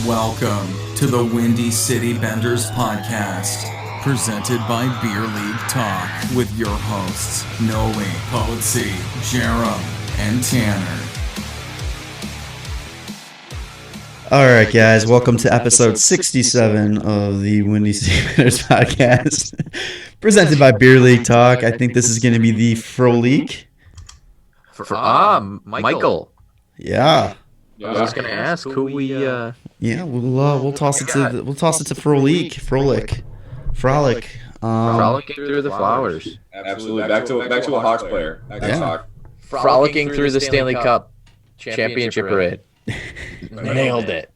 Welcome to the Windy City Benders podcast, presented by Beer League Talk with your hosts, Nolly, Poetzy, Jarom, and Tanner. All right, guys, welcome to episode 67 of the Windy City Benders podcast, presented by Beer League Talk. I think this is going to be the Frolik. Michael. Yeah. I was going to ask who we. Yeah, we'll toss it to Frolik. Frolicking through the flowers. Absolutely. Back to a Hawks player. Frolicking through the Stanley Cup championship parade. Nailed it.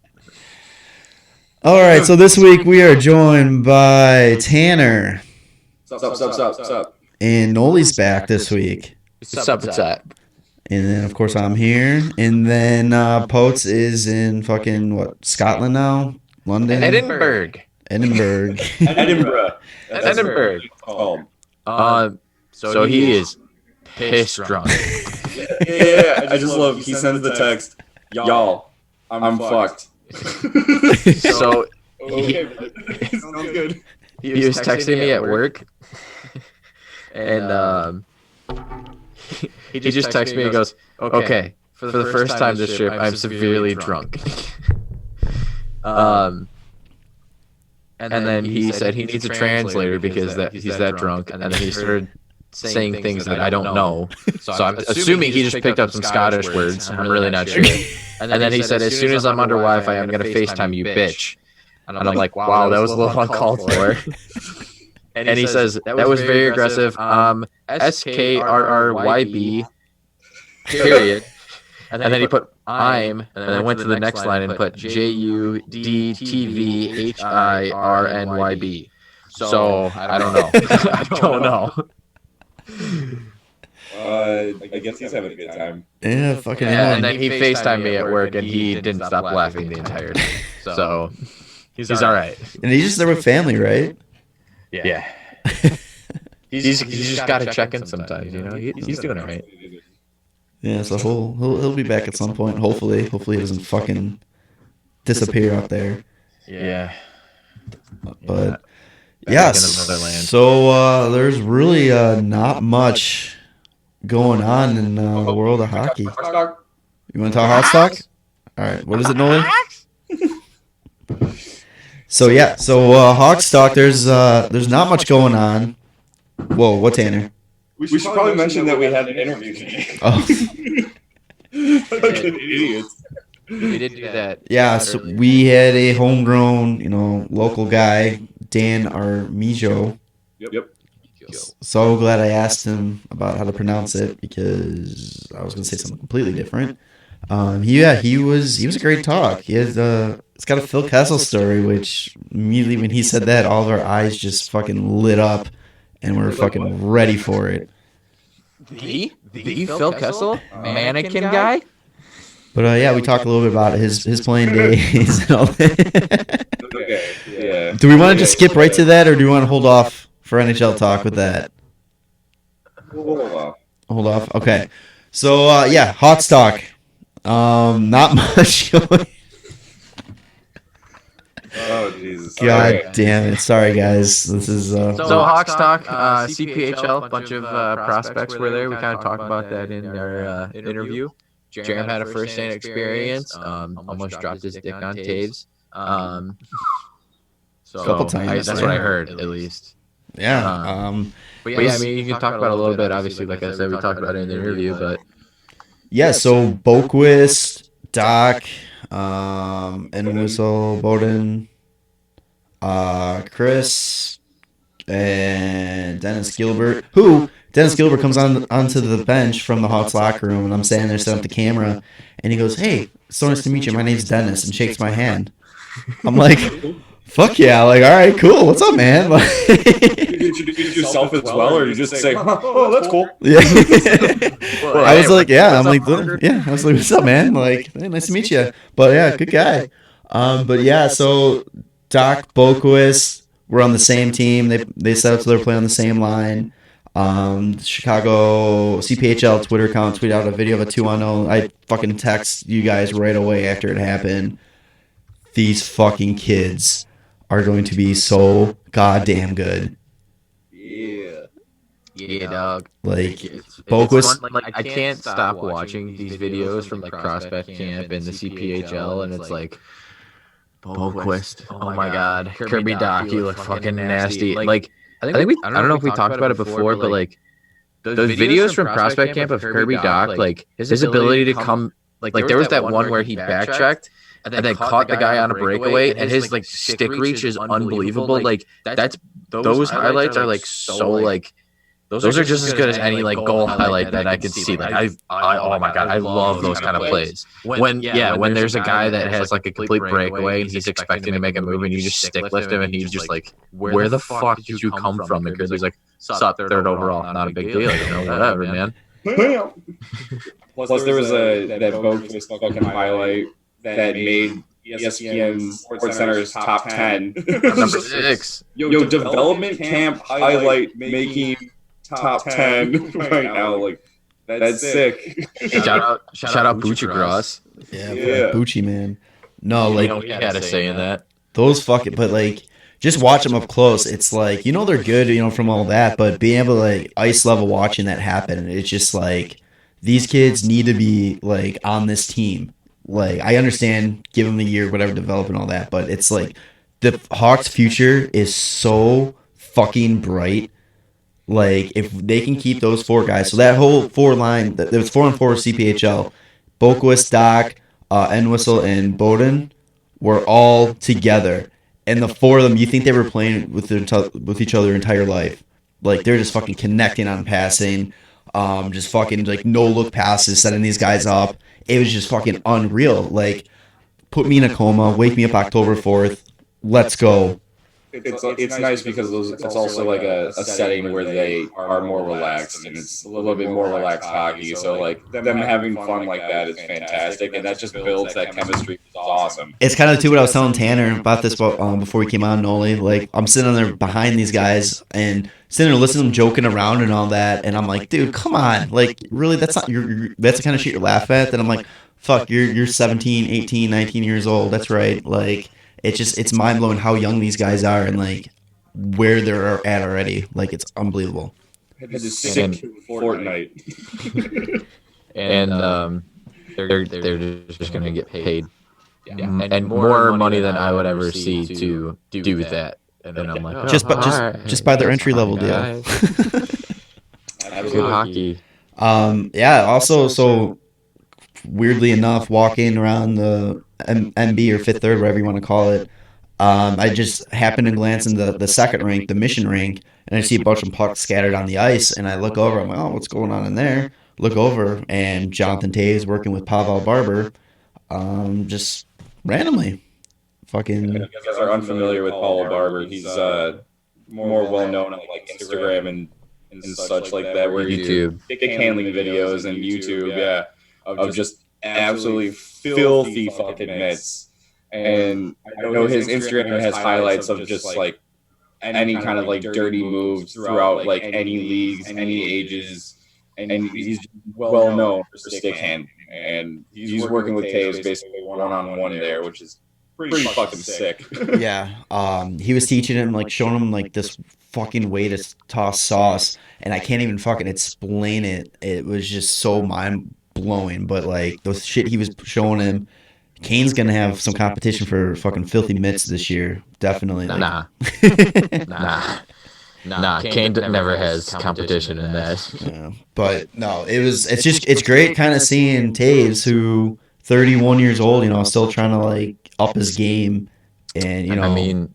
All right, so this week we are joined by Tanner. Sup. And Nolly's back this week. What's up? And then, of course, I'm here. And then Poetz is in fucking, Scotland now? London? Edinburgh. Edinburgh. So he is piss drunk. Yeah. I just love, he sends the text, y'all, I'm fucked. So Okay, sounds good. he was texting me at work. And he just texted me and goes, okay, for the first time this trip, I'm severely drunk. And then he said he needs a translator because he's that drunk. And then he started saying things that I don't know. So I'm assuming he just picked up some Scottish words. I'm really not sure. And then he said, as soon as I'm under Wi-Fi, I'm going to FaceTime you, bitch. And I'm like, wow, that was a little uncalled for. And he says, that was very aggressive. SKRRYB, period. And then he put I'm, and then went to the next line and put JUDTVHIRNYB. So I don't know. I don't know. I guess he's having a good time. Yeah, fucking Yeah, and then he FaceTimed me at work, and he didn't stop laughing the entire time. So he's all right. And he's just there with family, right? Yeah. He's just got to check in sometimes, you know? He's doing all right. Yeah, so he'll be back at some point. Hopefully he doesn't fucking disappear out there. Yeah. But so there's really not much going on in the world of hockey. You want to talk hot stock? All right, what is it, Nolly? So Hawks talk. There's not much going on. Whoa, what, Tanner? We should probably mention that we had an interview today. Oh, Fucking idiots. We did do that. yeah. So we had a homegrown, local guy, Daniel Armijo. Yep. So glad I asked him about how to pronounce it because I was going to say something completely different. He was a great talk. He has it's got a Phil Kessel story, which immediately when he said that, all of our eyes just fucking lit up, and we were fucking ready for it. The Phil Kessel mannequin guy. But we talked a little bit about his playing days and all that. Okay, yeah. Do we want to just skip right to that, or do we want to hold off for NHL talk with that? Hold Hold off. Okay. So Hawks talk. Not much going. Oh, Jesus. God damn it. Sorry, guys. This is... So Hawks talk, CPHL, a bunch of prospects were there. We kind of talked about that in our interview. Jarom had a first-hand experience. Almost dropped his dick on Toews. A couple times. That's what I heard, at least. Yeah. But yeah, I mean, you can talk about it a little bit. Obviously, like I said, we talked about it in the interview, but... Yeah, so Boqvist, Dach, and Whistle, Bowden, Chris, and Dennis Gilbert, Dennis Gilbert comes onto the bench from the Hawks locker room, and I'm standing there setting up the camera, and he goes, "Hey, so nice to meet you. My name's Dennis," and shakes my hand. I'm like, fuck yeah, like, all right, cool. What's up, man? You introduce yourself as well, or you just say, oh, that's cool. Yeah. I was like, I was like, what's up, man? Like, hey, nice to meet you. But yeah, good guy. So Dach, Boqvist were on the same team. They set up so they're playing on the same line. Chicago CPHL Twitter account tweeted out a video of a 2-on-0. I fucking text you guys right away after it happened. these fucking kids are going to be so goddamn good. Yeah, dog. Like, It's Boqvist, fun. Like I can't stop watching these videos from like prospect camp and the CPHL, and it's like Boqvist. Oh my God, Kirby Dach, you look fucking nasty. Like I don't know if we talked about it before, but like those videos from prospect camp of Kirby Dach, like his ability to come, like there was that one where he backtracked and then caught the guy on a breakaway, and his like stick reach is unbelievable. Like that's those highlights are like so like. Those are just as good as any like goal highlight that I could see. Like oh my God, I love those kind of plays. When there's a guy that has like a complete breakaway and he's expecting to make a move and you just stick lift him and he's just like, where the fuck did you come from? And Kirby's like, sup, third overall, not a big deal, whatever, man. Plus there was that Boqvist fucking highlight that made ESPN SportsCenter's top 10. Number 6. Yo, development camp highlight making top 10 right now. Like, that's sick. Shout out Bucci Gross. Yeah. Bucci, man. No, like, he had a say in that. Those fucking, but like, just watch them up close. It's like, they're good, from all that, but being able to like ice level watching that happen, it's just like, these kids need to be like on this team. Like, I understand, give them a year, whatever, develop and all that, but it's like, the Hawks' future is so fucking bright. Like, if they can keep those 4 guys, so that whole 4 line, there was 4 and 4 CPHL, Boqvist, Dach, Entwistle, and Bowden were all together. And the 4 of them, you think they were playing with each other their entire life. Like, they're just fucking connecting on passing, just fucking, like, no-look passes, setting these guys up. It was just fucking unreal. Like, put me in a coma, wake me up October 4th, let's go. It's nice because it's also like a setting where they are more relaxed and it's a little bit more relaxed hockey. So like them having fun like that is fantastic, and that just builds that chemistry. It's awesome. It's kind of too what I was telling Tanner about this before we came on, Nolly. Like, I'm sitting there behind these guys and sitting there listening to them joking around and all that, and I'm like, dude, come on, like, really, that's not that's the kind of shit you laugh at. Then I'm like, fuck, you're 17, 18, 19 years old. That's right, like. It's mind blowing how young these guys are and like where they're at already. Like, it's unbelievable. It's sick Fortnite. And they're just gonna get paid, and more money than I would ever see to do that. And then I'm like, just by their entry level deal. Good hockey. Yeah. Also, so weirdly enough, walking around the MB or Fifth Third, whatever you want to call it, I just happened to glance in the second rink, the mission rink, and I see a bunch of pucks scattered on the ice, and I look over, I'm like, oh, what's going on in there? Look over, and Jonathan Toews working with Pavel Barber, just randomly. Fucking. If you guys are unfamiliar with Pavel Barber, he's more well known on like Instagram and such like that, where YouTube, dick handling videos and YouTube, of just absolutely filthy fucking mitts. And I know his Instagram has highlights of just like any kind of like dirty moves throughout like any leagues, any ages, and he's well known for stick handling. And he's working with Toews basically one-on-one there, which is pretty fucking sick. Yeah. He was teaching him, like, showing him like this fucking way to toss sauce, and I can't even fucking explain it. It was just so mind blowing, but like those shit he was showing him, Kane's gonna have some competition for fucking filthy mitts this year, definitely. Nah. Kane never has competition in that. Yeah. But no, it's great kind of seeing Toews, who 31 years old, still trying to like up his game, and I mean,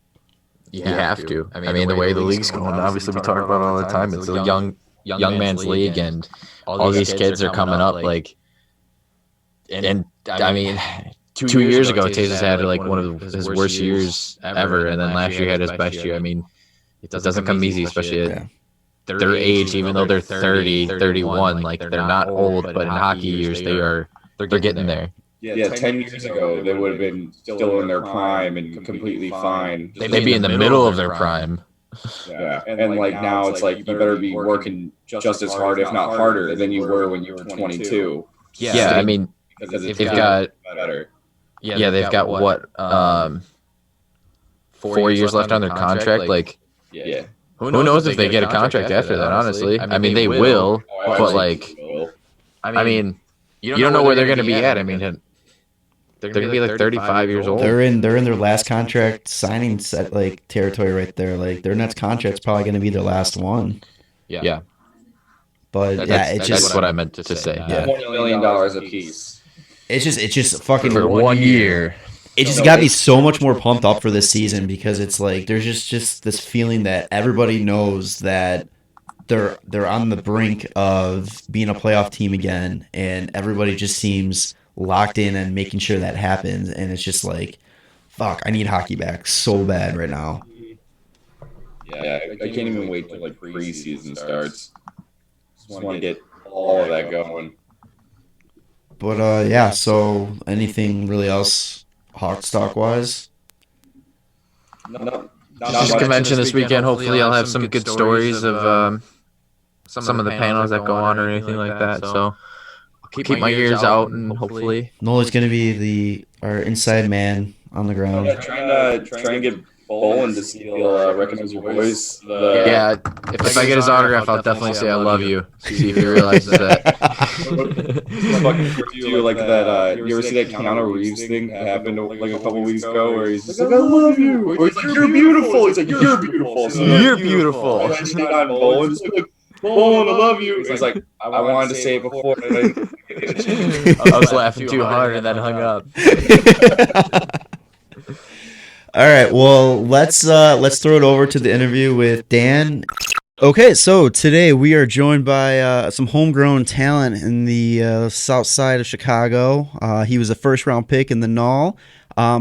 you have to. I mean, the way the league's going, obviously we talk about it all the time. It's a young man's league, and all these kids are coming up, like, and I mean, 2 years ago, Toews had like one of his worst years ever, and then last year he had his best year. I mean, it doesn't come easy, especially at their age, even though they're 30, 31, like, they're not old, but in hockey years, they're getting there. Yeah, 10 years ago, they would have been still in their prime and completely fine. They'd be in the middle of their prime. Yeah, and like now it's like you better be working just as hard, if not harder, than you were when you were 22. Yeah, I mean, because they've got better. Yeah, they've got what 4 years left on their contract. Like, Yeah. who knows if they get a contract after that? Honestly, I mean, they will, but like, I mean, you don't know where they're going to be at. I mean, they're going to be like 35 years old. They're in their last contract signing set like territory right there. Like their next contract's probably going to be their last one. Yeah. But That's what I meant to say. Yeah. $20 million a piece. It's just fucking For 1 year. It just got me so much more pumped up for this season because it's like there's just this feeling that everybody knows that they're on the brink of being a playoff team again, and everybody just seems locked in and making sure that happens. And it's just like, fuck, I need hockey back so bad right now. Yeah, I can't even wait till like preseason starts. Just want to get all of that going. But yeah. So anything really else Hawk stock wise? No. Just convention this weekend. Hopefully, I'll have some good stories of some of the panels that go on or anything like that. So I'll keep my ears out and hopefully Nolly's gonna be our inside man on the ground. Yeah, trying to get Bolin to see if he'll recognize your voice. Yeah, if I get his autograph, I'll definitely say I love you. See if he realizes that. Do like that? You ever see that Keanu Reeves thing that happened like a couple weeks ago, where he's just like, "I love you," or he's like, "You're beautiful." He's like, "You're beautiful." So You're beautiful. And then she got Bolin, just like, "Bolin, I love you." He's like, "I wanted to say it before." I was laughing too hard and then hung up. All right, well, let's throw it over to the interview with Dan. Okay, so today we are joined by some homegrown talent in the south side of Chicago. He was a first-round pick in the NAHL.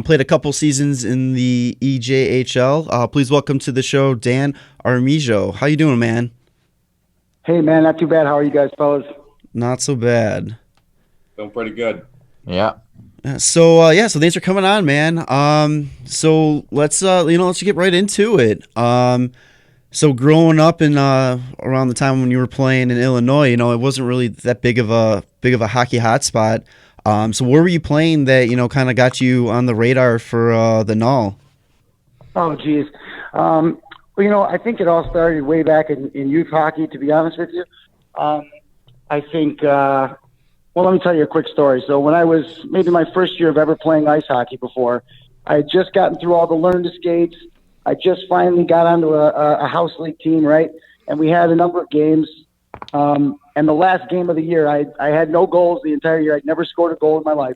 Played a couple seasons in the EJHL. Please welcome to the show, Dan Armijo. How you doing, man? Hey, man, not too bad. How are you guys, fellas? Not so bad. Feeling pretty good. Yeah. So thanks for coming on, man. So let's get right into it. So growing up in around the time when you were playing in Illinois, it wasn't really that big of a hockey hotspot. So where were you playing that kind of got you on the radar for the NAHL? Oh, geez. I think it all started way back in youth hockey, to be honest with you. I think. Well, let me tell you a quick story. So when I was maybe my first year of ever playing ice hockey before, I had just gotten through all the learn to skates. I just finally got onto a house league team, right? And we had a number of games. And the last game of the year, I had no goals the entire year. I'd never scored a goal in my life.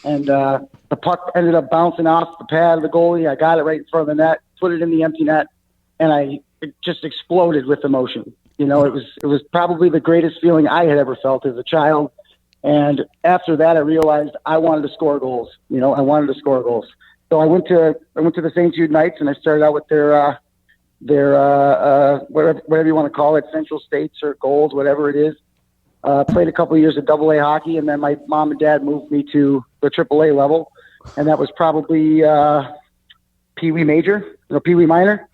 And the puck ended up bouncing off the pad of the goalie. I got it right in front of the net, put it in the empty net, and it just exploded with emotion. It was probably the greatest feeling I had ever felt as a child. And after that, I realized I wanted to score goals. I wanted to score goals. So I went to the St. Jude Knights, and I started out with their whatever you want to call it, Central States or Gold, whatever it is. Played a couple of years of AA hockey, and then my mom and dad moved me to the AAA level, and that was probably Pee Wee Major, Pee Wee Minor.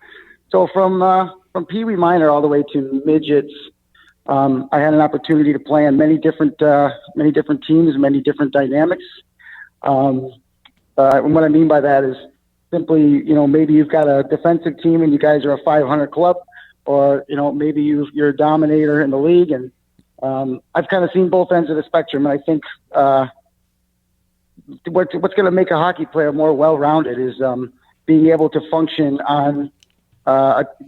So from Pee Wee Minor all the way to midgets. I had an opportunity to play on many different teams, many different dynamics. And what I mean by that is simply, maybe you've got a defensive team and you guys are a 500 club, or maybe you're a dominator in the league. And I've kind of seen both ends of the spectrum. And I think what's going to make a hockey player more well-rounded is being able to function on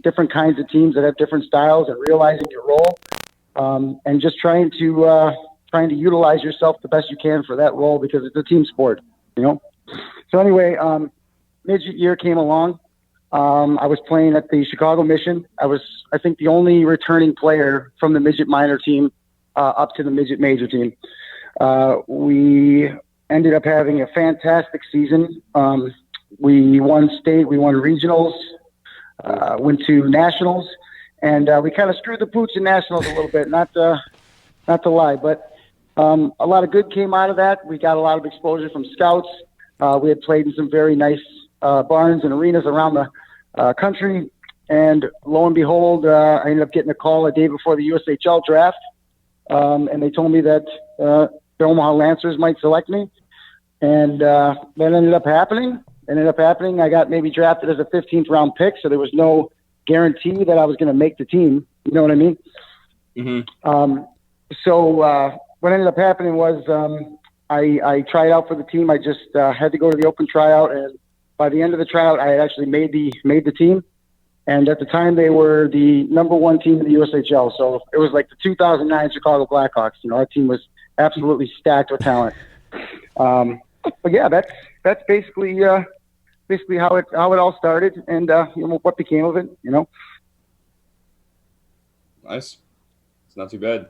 different kinds of teams that have different styles and realizing your role. And just trying to utilize yourself the best you can for that role, because it's a team sport, So anyway, midget year came along. I was playing at the Chicago Mission. I was, I think, the only returning player from the midget minor team up to the midget major team. We ended up having a fantastic season. We won state, we won regionals, went to nationals. And we kind of screwed the pooch in nationals a little bit, not to lie. But a lot of good came out of that. We got a lot of exposure from scouts. We had played in some very nice barns and arenas around the country. And lo and behold, I ended up getting a call a day before the USHL draft. And they told me that the Omaha Lancers might select me. And that ended up happening. I got maybe drafted as a 15th round pick, so there was no guarantee that I was going to make the team. You know what I mean? Mm-hmm. So what ended up happening was I tried out for the team. I just had to go to the open tryout, and by the end of the tryout, I had actually made the team. And at the time, they were the number one team in the USHL. So it was like the 2009 Chicago Blackhawks. You know, our team was absolutely stacked with talent. But yeah, that's basically how it all started, and you know, what became of it. You know. Nice. It's not too bad.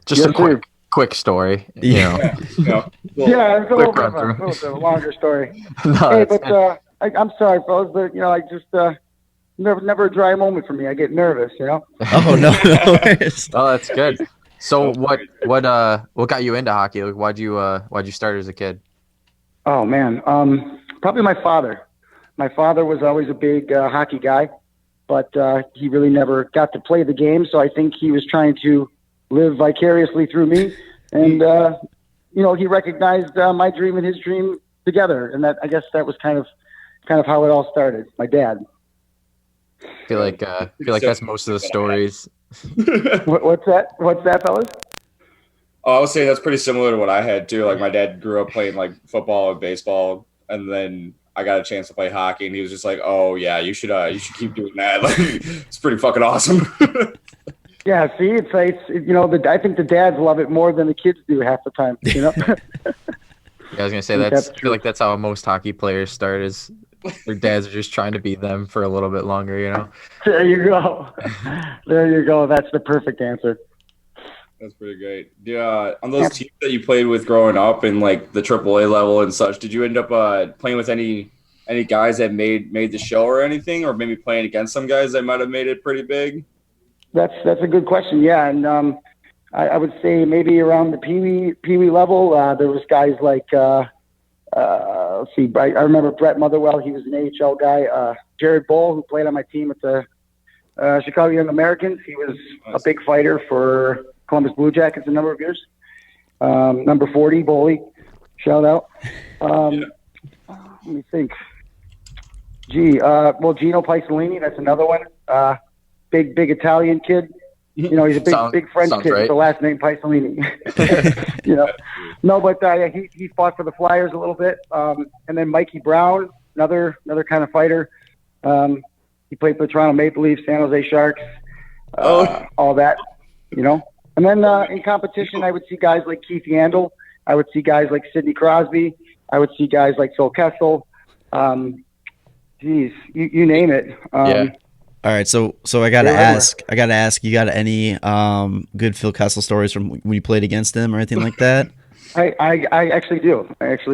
Just a quick story. You know. Yeah, it's a little bit of a longer story. Hey, but I'm sorry, fellas, but you know, I just never a dry moment for me. I get nervous, you know. Oh no, no worries. Oh, that's good. So what got you into hockey? Like, why'd you start as a kid? Oh man, probably my father. My father was always a big hockey guy, but he really never got to play the game. So I think he was trying to live vicariously through me, and you know, he recognized my dream and his dream together, and that, I guess, that was kind of how it all started. My dad. I feel like that's most of the stories. What's that, fellas? Oh, I would say that's pretty similar to what I had too. Like, my dad grew up playing like football and baseball, and then I got a chance to play hockey, and he was just like, "Oh yeah, you should keep doing that. Like, it's pretty fucking awesome." Yeah, see, it's you know, I think the dads love it more than the kids do half the time. You know. Yeah, I was gonna say I feel like that's how most hockey players start. Is their dads are just trying to beat them for a little bit longer, you know. There you go. There you go. That's the perfect answer. That's pretty great. Yeah, on those teams that you played with growing up in like the AAA level and such, did you end up playing with any guys that made the show or anything, or maybe playing against some guys that might have made it pretty big? That's a good question. Yeah, and I would say maybe around the Pee-wee level, there was guys like let's see, I remember Brett Motherwell. He was an AHL guy. Jared Bull, who played on my team at the Chicago Young Americans. He was a big fighter for Columbus Blue Jackets a number of years. Number 40, Boley, shout out. Let me think. Well, Gino Paisolini, that's another one. Big Italian kid. You know, he's a big French kid with the last name Paisolini. You know, no, but he fought for the Flyers a little bit. And then Mikey Brown, another kind of fighter. He played for the Toronto Maple Leafs, San Jose Sharks, all that. You know. And then in competition, I would see guys like Keith Yandel. I would see guys like Sidney Crosby. I would see guys like Phil Kessel. Geez, you name it. Yeah. All right, so I gotta ask. You got any good Phil Kessel stories from when you played against him or anything like that? I actually do. Yes. There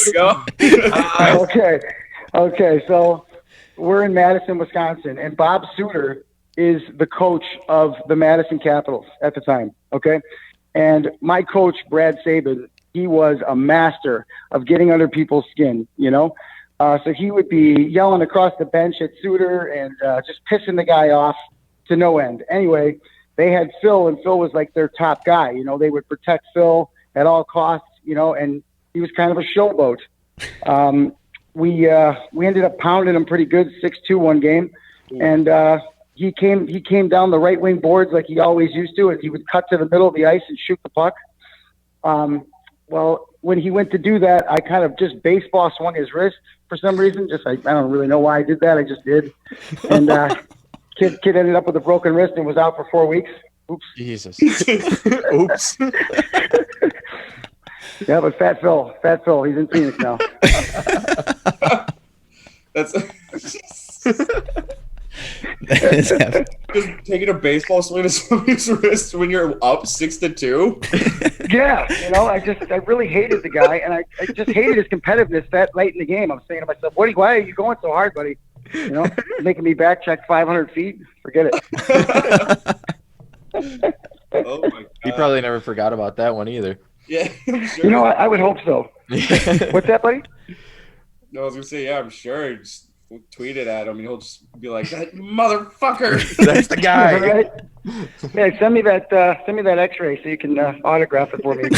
we go. Okay. So we're in Madison, Wisconsin, and Bob Suter is the coach of the Madison Capitals at the time. Okay, and my coach Brad Sabin, he was a master of getting under people's skin. You know. So he would be yelling across the bench at Suter and just pissing the guy off to no end. Anyway, they had Phil, and Phil was like their top guy. You know, they would protect Phil at all costs, you know, and he was kind of a showboat. We ended up pounding him pretty good, 6-2 one game. And he came down the right wing boards like he always used to, and he would cut to the middle of the ice and shoot the puck. Well, when he went to do that, I kind of just baseball swung his wrist for some reason. I don't really know why I did that. I just did. And kid ended up with a broken wrist and was out for 4 weeks. Oops. Jesus. Oops. Yeah, but Fat Phil, he's in Phoenix now. That's Just taking a baseball swing to somebody's wrist when you're up 6-2. Yeah, you know, I really hated the guy, and I just hated his competitiveness that late in the game. I'm saying to myself, why are you going so hard, buddy? You know, making me back check 500 feet. Forget it. Oh my God. He probably never forgot about that one either. Yeah, I'm sure. You know, I would hope so. What's that, buddy? No, I was gonna say, yeah, I'm sure. Just tweet it at him, and he'll just be like, "That motherfucker." That's the guy. Right? Yeah, send me that X-ray so you can autograph it for me.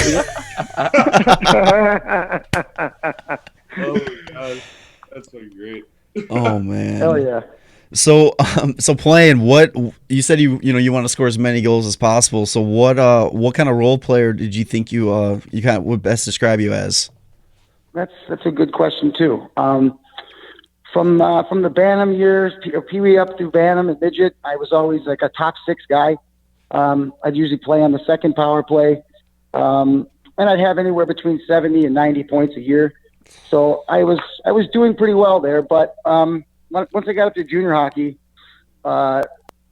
Oh my god, that's fucking great. Oh man. Hell yeah. So playing, what you said you want to score as many goals as possible. So what kind of role player did you think you kind of would best describe you as? That's a good question too. From the Bantam years, Pee Wee up through Bantam and midget, I was always like a top 6 guy. I'd usually play on the second power play, and I'd have anywhere between 70 and 90 points a year. So I was doing pretty well there. But once I got up to junior hockey,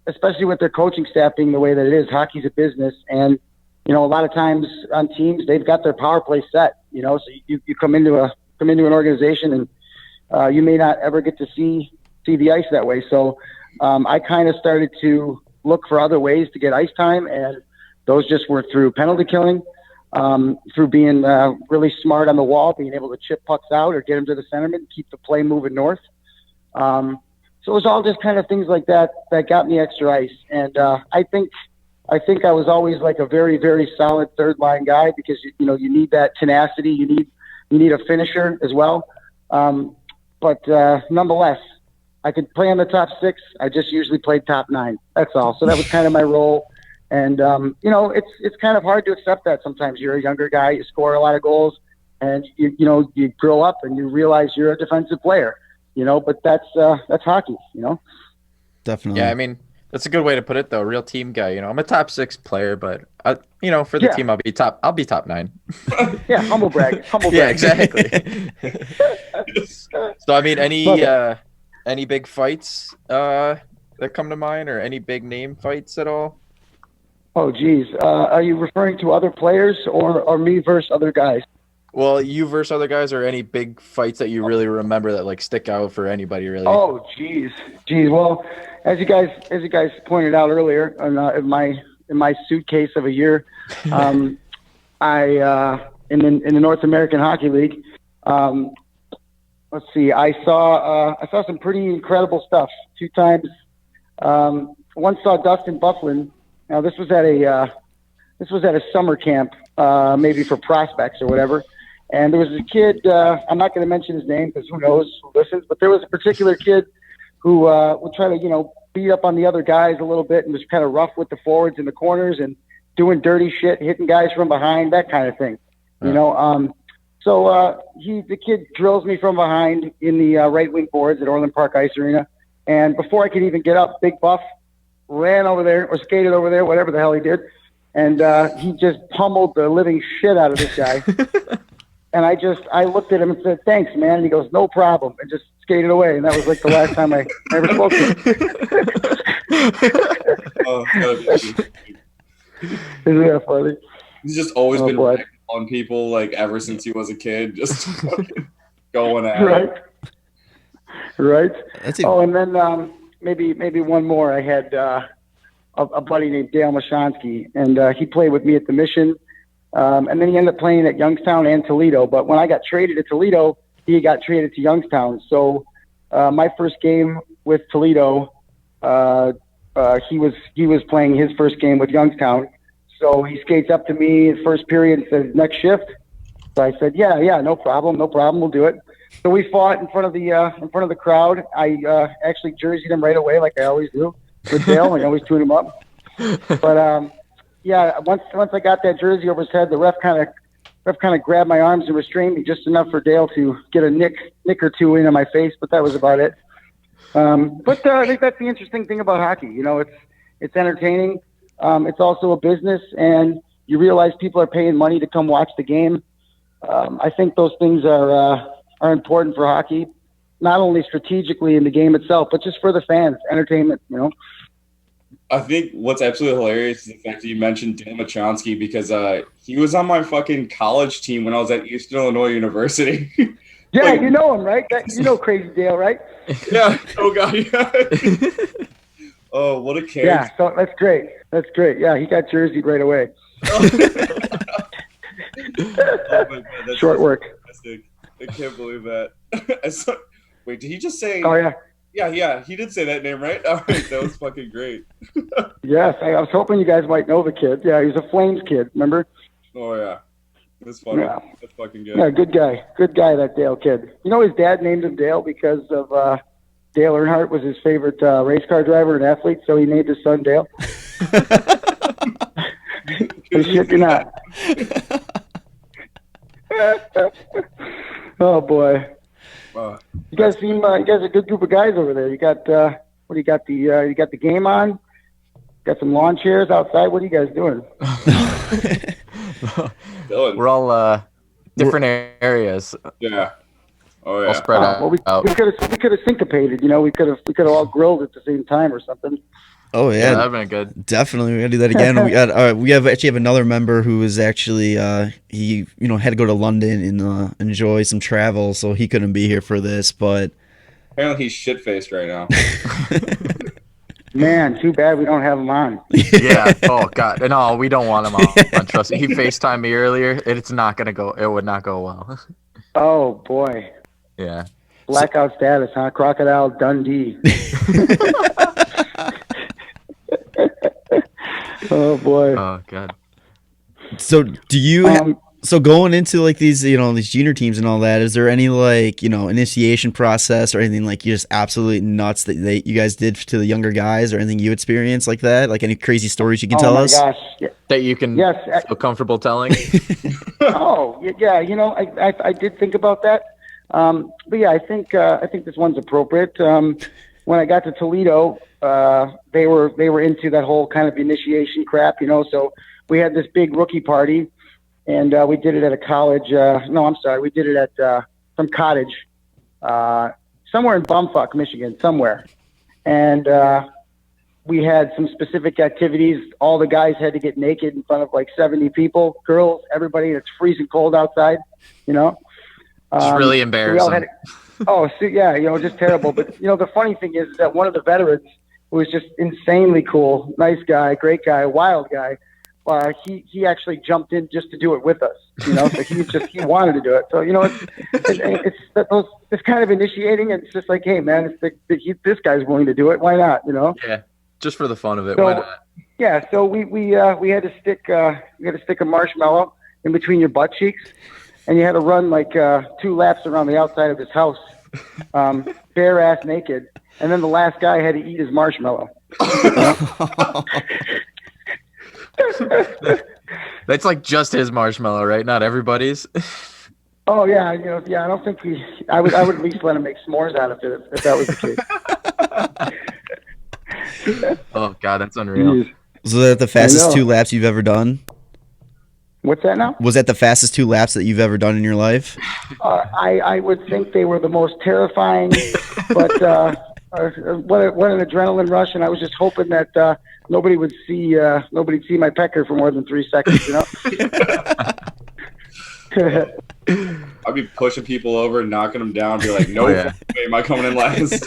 especially with their coaching staff being the way that it is, hockey's a business, and a lot of times on teams they've got their power play set. So you come into an organization and you may not ever get to see the ice that way. So I kind of started to look for other ways to get ice time, and those just were through penalty killing, through being really smart on the wall, being able to chip pucks out or get them to the centerman, keep the play moving north. So it was all just kind of things like that got me extra ice. And I think I was always like a very, very solid third line guy because you need that tenacity. You need a finisher as well. But nonetheless, I could play on the top 6. I just usually played top 9. That's all. So that was kind of my role. And it's kind of hard to accept that sometimes. You're a younger guy, you score a lot of goals, and you grow up and you realize you're a defensive player. But that's hockey. Definitely. Yeah, I mean, that's a good way to put it, though. Real team guy. I'm a top 6 player, but for the team, I'll be top 9. Yeah, humble brag. Yeah, exactly. So, I mean, any big fights that come to mind, or any big name fights at all? Oh, geez. Are you referring to other players or me versus other guys? Well, you versus other guys, or any big fights that you really remember that like stick out for anybody, really? Oh, geez. Well, as you guys pointed out earlier, in my suitcase of a year, I in the North American Hockey League. Let's see. I saw some pretty incredible stuff 2 times. Once saw Dustin Byfuglien. Now this was at a summer camp, maybe for prospects or whatever. And there was a kid. I'm not going to mention his name because who knows who listens. But there was a particular kid who would try to beat up on the other guys a little bit and was kind of rough with the forwards in the corners and doing dirty shit, hitting guys from behind, that kind of thing. So the kid drills me from behind in the right wing boards at Orland Park Ice Arena, and before I could even get up, Big Buff ran over there or skated over there, whatever the hell he did, and he just pummeled the living shit out of this guy. And I looked at him and said, "Thanks, man." And he goes, "No problem," and just skated away. And that was like the last time I ever spoke to him. Oh, Isn't that funny? he's just always been on people like ever since he was a kid, just fucking going at it. Right. And then maybe one more. I had a buddy named Dale Mashonsky, and he played with me at the Mission. And then he ended up playing at Youngstown and Toledo. But when I got traded to Toledo, he got traded to Youngstown. So my first game with Toledo, he was playing his first game with Youngstown. So he skates up to me in first period and says, "Next shift." So I said, "Yeah, no problem, we'll do it." So we fought in front of the crowd. I actually jerseyed him right away, like I always do with Dale. I always tune him up. But yeah, once I got that jersey over his head, the ref kind of grabbed my arms and restrained me just enough for Dale to get a nick or two into my face, but that was about it. But I think that's the interesting thing about hockey. It's entertaining. It's also a business, and you realize people are paying money to come watch the game. I think those things are important for hockey, not only strategically in the game itself, but just for the fans, entertainment. I think what's absolutely hilarious is the fact that you mentioned Dan Machonsky because he was on my fucking college team when I was at Eastern Illinois University. Yeah, like, you know him, right? You know Crazy Dale, right? Yeah. Oh, God. Yeah. Oh, what a character. Yeah, so that's great. Yeah, he got jerseyed right away. Oh my God, Short work. Fantastic. I can't believe that. Wait, did he just say? Oh yeah. Yeah, he did say that name, right? All right, that was fucking great. Yes, I was hoping you guys might know the kid. Yeah, he's a Flames kid. Remember? Oh yeah, that's funny. Yeah. That's fucking good. Yeah, good guy. Good guy, that Dale kid. You know, his dad named him Dale because of Dale Earnhardt was his favorite race car driver and athlete, so he named his son Dale. Shit, you're not. Oh boy. You guys seem you guys are a good group of guys over there. You got what do you got you got the game on? Got some lawn chairs outside. What are you guys doing? We're all different areas. Yeah. Oh yeah. All spread out. Well, we could have syncopated. You know, we could have all grilled at the same time or something. Oh yeah, that'd been good. Definitely, we gotta do that again. We actually have another member who was actually he had to go to London and enjoy some travel, so he couldn't be here for this. But apparently he's shit faced right now. Man, too bad we don't have him on. Yeah. Oh God. No, we don't want him on. Trust me. He FaceTimed me earlier. It's not gonna go. It would not go well. Oh boy. Yeah. Blackout status, huh? Crocodile Dundee. Oh boy. Oh God. So do you? So going into like these these junior teams and all that, is there any like initiation process or anything like you just absolutely nuts that you guys did to the younger guys or anything you experienced like that? Like any crazy stories you can tell us? Oh my gosh. That you can feel comfortable telling. Oh yeah, I did think about that. But yeah, I think this one's appropriate. When I got to Toledo, they were into that whole kind of initiation crap, so we had this big rookie party, and we did it at a college. We did it at some cottage somewhere in Bumfuck, Michigan, somewhere. And we had some specific activities. All the guys had to get naked in front of like 70 people, girls, everybody. It's freezing cold outside, It's really embarrassing. Just terrible. But, the funny thing is that one of the veterans, who was just insanely cool, nice guy, great guy, wild guy, he actually jumped in just to do it with us, so he wanted to do it. So, it's this kind of initiating. And it's just like, hey, man, this guy's willing to do it. Why not, Yeah, just for the fun of it. So, why not? Yeah, so we had to stick a marshmallow in between your butt cheeks. And you had to run like 2 laps around the outside of his house, bare ass naked. And then the last guy had to eat his marshmallow. That's like just his marshmallow, right? Not everybody's. Oh yeah, I don't think I would at least let him make s'mores out of it if that was the case. Oh God, that's unreal. Was that the fastest 2 laps you've ever done? What's that now? Was that the fastest 2 laps that you've ever done in your life? I would think they were the most terrifying, but what an adrenaline rush! And I was just hoping that nobody would see my pecker for more than 3 seconds. I'd be pushing people over and knocking them down. Be like, nope, am I coming in last?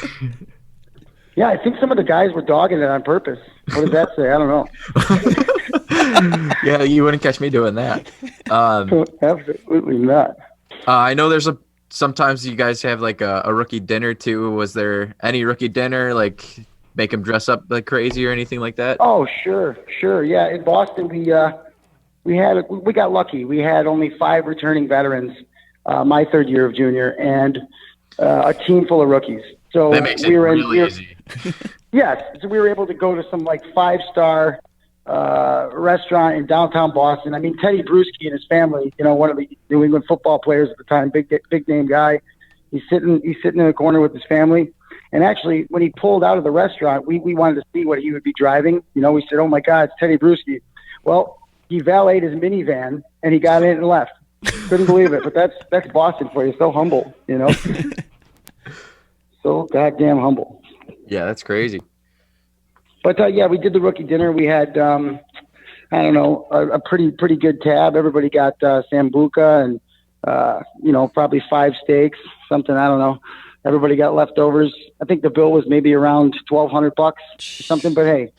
Yeah, I think some of the guys were dogging it on purpose. What does that say? I don't know. Yeah, you wouldn't catch me doing that. Absolutely not. I know there's sometimes you guys have like a rookie dinner too. Was there any rookie dinner, like make them dress up like crazy or anything like that? Oh, sure. Yeah, in Boston we got lucky. We had only 5 returning veterans my 3rd year of junior and a team full of rookies. So that makes it really easy. Yes, so we were able to go to some like 5-star restaurant in downtown Boston. I mean, Teddy Bruschi and his family, one of the New England football players at the time, big name guy. He's sitting in a corner with his family. And actually, when he pulled out of the restaurant, we wanted to see what he would be driving. We said, "Oh my God, it's Teddy Bruschi." Well, he valeted his minivan and he got in and left. Couldn't believe it, but that's Boston for you. So humble, So goddamn humble. Yeah, that's crazy. But we did the rookie dinner. We had a pretty good tab. Everybody got sambuca and probably 5 steaks, something, I don't know. Everybody got leftovers. I think the bill was maybe around $1,200 or something. But hey,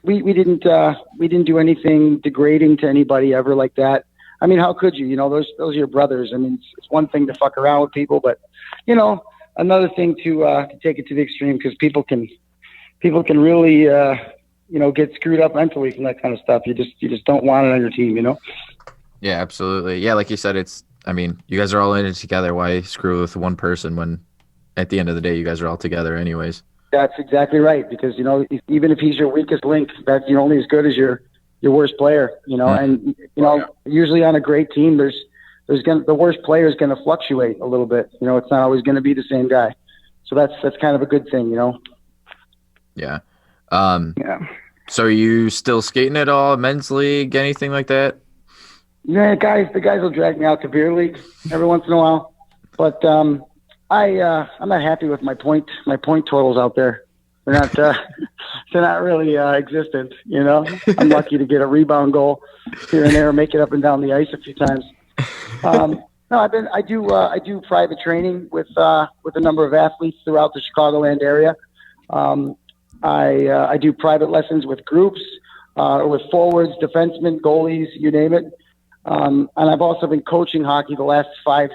we didn't do anything degrading to anybody ever like that. I mean, how could you? Those are your brothers. I mean, it's one thing to fuck around with people, but another thing to take it to the extreme, because people can really get screwed up mentally from that kind of stuff. You just don't want it on your team, Yeah, absolutely. Yeah, like you said, you guys are all in it together. Why screw with one person when at the end of the day you guys are all together anyways? That's exactly right, because even if he's your weakest link, that's only as good as your worst player. And usually on a great team, the worst player is going to fluctuate a little bit. It's not always going to be the same guy. So that's kind of a good thing, Yeah. Yeah. So are you still skating at all, men's league, anything like that? Yeah, the guys will drag me out to beer league every once in a while, but I'm not happy with my point totals out there. They're not really existent. I'm lucky to get a rebound goal here and there, make it up and down the ice a few times. No, I do private training with a number of athletes throughout the Chicagoland area. I do private lessons with groups, with forwards, defensemen, goalies, you name it. And I've also been coaching hockey the last 4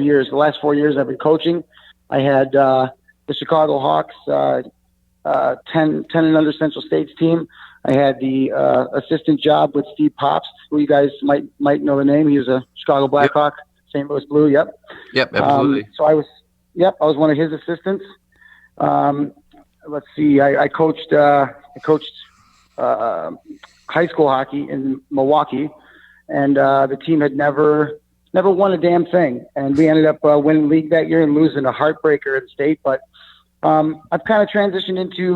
years. The last 4 years I've been coaching. I had the Chicago Hawks 10 and under Central States team. I had the assistant job with Steve Pops, who you guys might know the name. He was a Chicago Blackhawk, St. Louis Blue. Yep, absolutely. So I was one of his assistants. Let's see, I coached high school hockey in Milwaukee, and the team had never won a damn thing, and we ended up winning league that year and losing a heartbreaker in state. But I've kind of transitioned into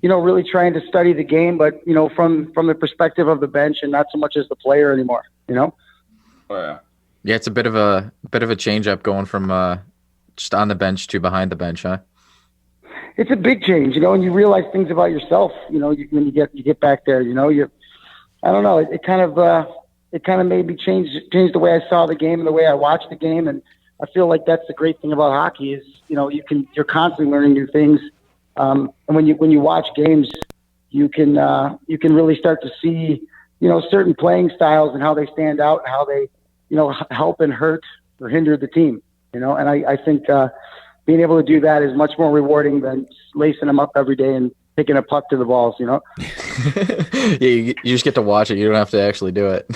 really trying to study the game, but from the perspective of the bench and not so much as the player anymore. Oh yeah. Yeah, it's a bit of a change up going from just on the bench to behind the bench, huh? It's a big change, and you realize things about yourself, when you get back there, I don't know. It kind of made me change the way I saw the game and the way I watched the game. And I feel like that's the great thing about hockey is, you're constantly learning new things. And when you watch games, you can really start to see, certain playing styles and how they stand out and how they, help and hurt or hinder the team, and I think, being able to do that is much more rewarding than lacing them up every day and taking a puck to the balls, Yeah, you just get to watch it. You don't have to actually do it.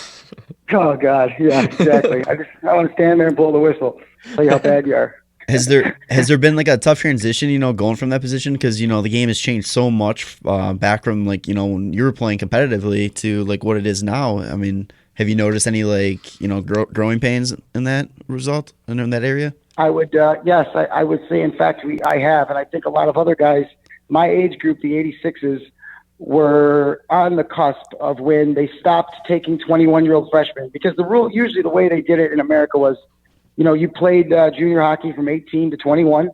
Oh God, yeah, exactly. I want to stand there and blow the whistle, tell you how bad you are. Has there been like a tough transition, going from that position? Because, the game has changed so much back from when you were playing competitively to like what it is now. I mean, have you noticed any growing pains in that result and in that area? I would, yes, I would say, in fact, I have. And I think a lot of other guys, my age group, the 86s, were on the cusp of when they stopped taking 21-year-old freshmen. Because usually the way they did it in America was, you played junior hockey from 18 to 21,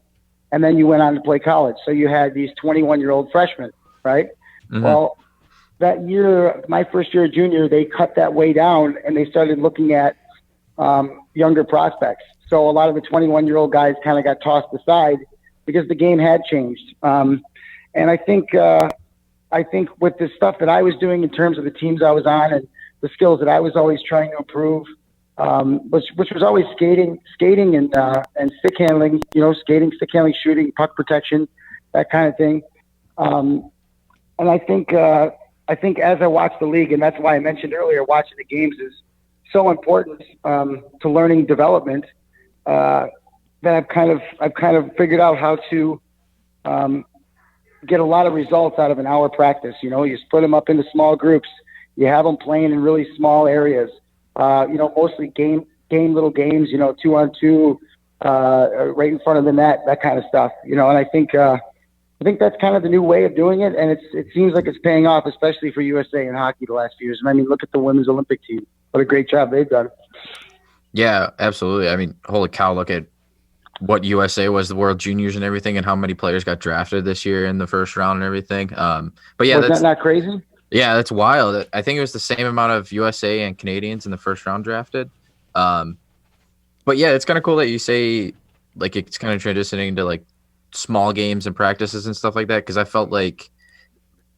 and then you went on to play college. So you had these 21-year-old freshmen, right? Mm-hmm. Well, that year, my first year of junior, they cut that way down, and they started looking at younger prospects. So a lot of the 21-year-old guys kind of got tossed aside because the game had changed. And I think with the stuff that I was doing in terms of the teams I was on and the skills that I was always trying to improve, which was always skating and stick handling, skating, stick handling, shooting, puck protection, that kind of thing. And I think as I watch the league, and that's why I mentioned earlier, watching the games is so important to learning development. That I've kind of figured out how to get a lot of results out of an hour practice. You split them up into small groups. You have them playing in really small areas. Mostly game little games. 2-on-2, right in front of the net, that kind of stuff. And I think that's kind of the new way of doing it, and it seems like it's paying off, especially for USA in hockey the last few years. And I mean, look at the women's Olympic team. What a great job they've done. Yeah, absolutely. I mean, holy cow, look at what USA was, the World Juniors and everything, and how many players got drafted this year in the first round and everything. But yeah, that's not crazy. Yeah, that's wild. I think it was the same amount of USA and Canadians in the first round drafted. But yeah, it's kind of cool that you say like it's kind of transitioning into like small games and practices and stuff like that, because I felt like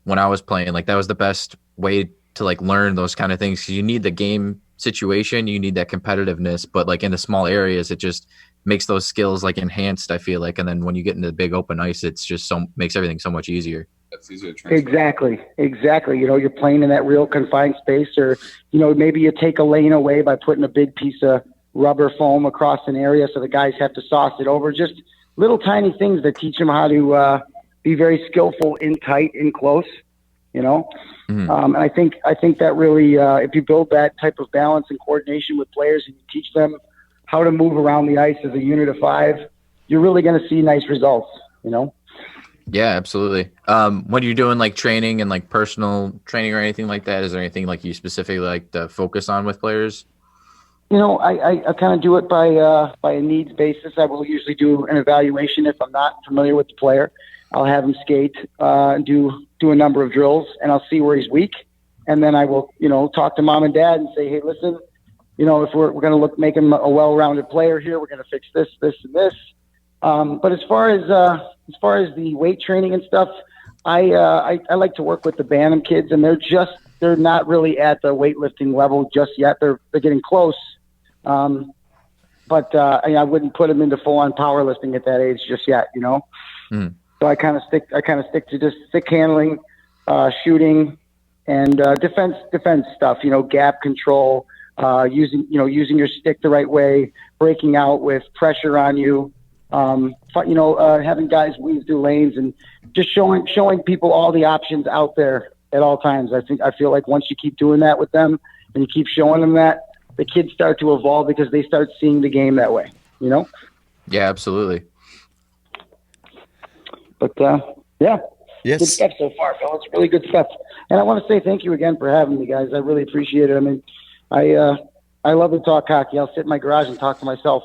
when I was playing, like that was the best way to like learn those kind of things, because you need the game situation, you need that competitiveness, but like in the small areas, it just makes those skills like enhanced, I feel like. And then when you get into the big open ice, it's just makes everything so much easier. That's easier to transfer. Exactly. You know, you're playing in that real confined space, or, you know, maybe you take a lane away by putting a big piece of rubber foam across an area so the guys have to sauce it over. Just little tiny things that teach them how to be very skillful in tight, in close, you know. Mm-hmm. And I think that really, if you build that type of balance and coordination with players and you teach them how to move around the ice as a unit of 5, you're really going to see nice results, you know. Yeah, absolutely. When you're doing like training and like personal training or anything like that, is there anything like you specifically like to focus on with players? You know, I kind of do it by a needs basis. I will usually do an evaluation if I'm not familiar with the player. I'll have him skate, do a number of drills, and I'll see where he's weak. And then I will, you know, talk to mom and dad and say, hey, listen, you know, if we're going to make him a well-rounded player here, we're going to fix this, this, and this. But as far as the weight training and stuff, I like to work with the Bantam kids, and they're not really at the weightlifting level just yet. They're getting close. But I wouldn't put them into full-on powerlifting at that age just yet, you know. Mm. So I kind of stick to just stick handling, shooting, and defense stuff. You know, gap control, using your stick the right way, breaking out with pressure on you. Having guys weave through lanes and just showing people all the options out there at all times. I feel like once you keep doing that with them and you keep showing them that, the kids start to evolve because they start seeing the game that way, you know? Yeah, absolutely. But, yeah. Yes. Good stuff so far, Phil. It's really good stuff. And I want to say thank you again for having me, guys. I really appreciate it. I mean, I love to talk hockey. I'll sit in my garage and talk to myself.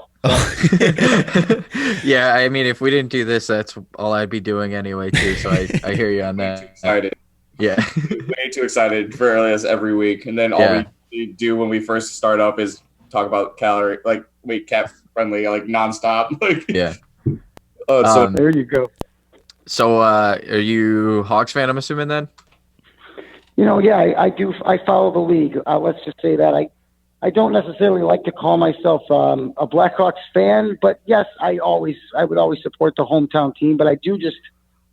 Yeah, I mean, if we didn't do this, that's all I'd be doing anyway, too. So I hear you on that. Too excited. Yeah. Way too excited for this every week. And then all we do when we first start up is talk about weight cap friendly, like nonstop. Yeah. So there you go. So are you Hawks fan, I'm assuming, then? You know, yeah, I do. I follow the league. Let's just say that I don't necessarily like to call myself a Blackhawks fan, but yes, I would always support the hometown team. But I do just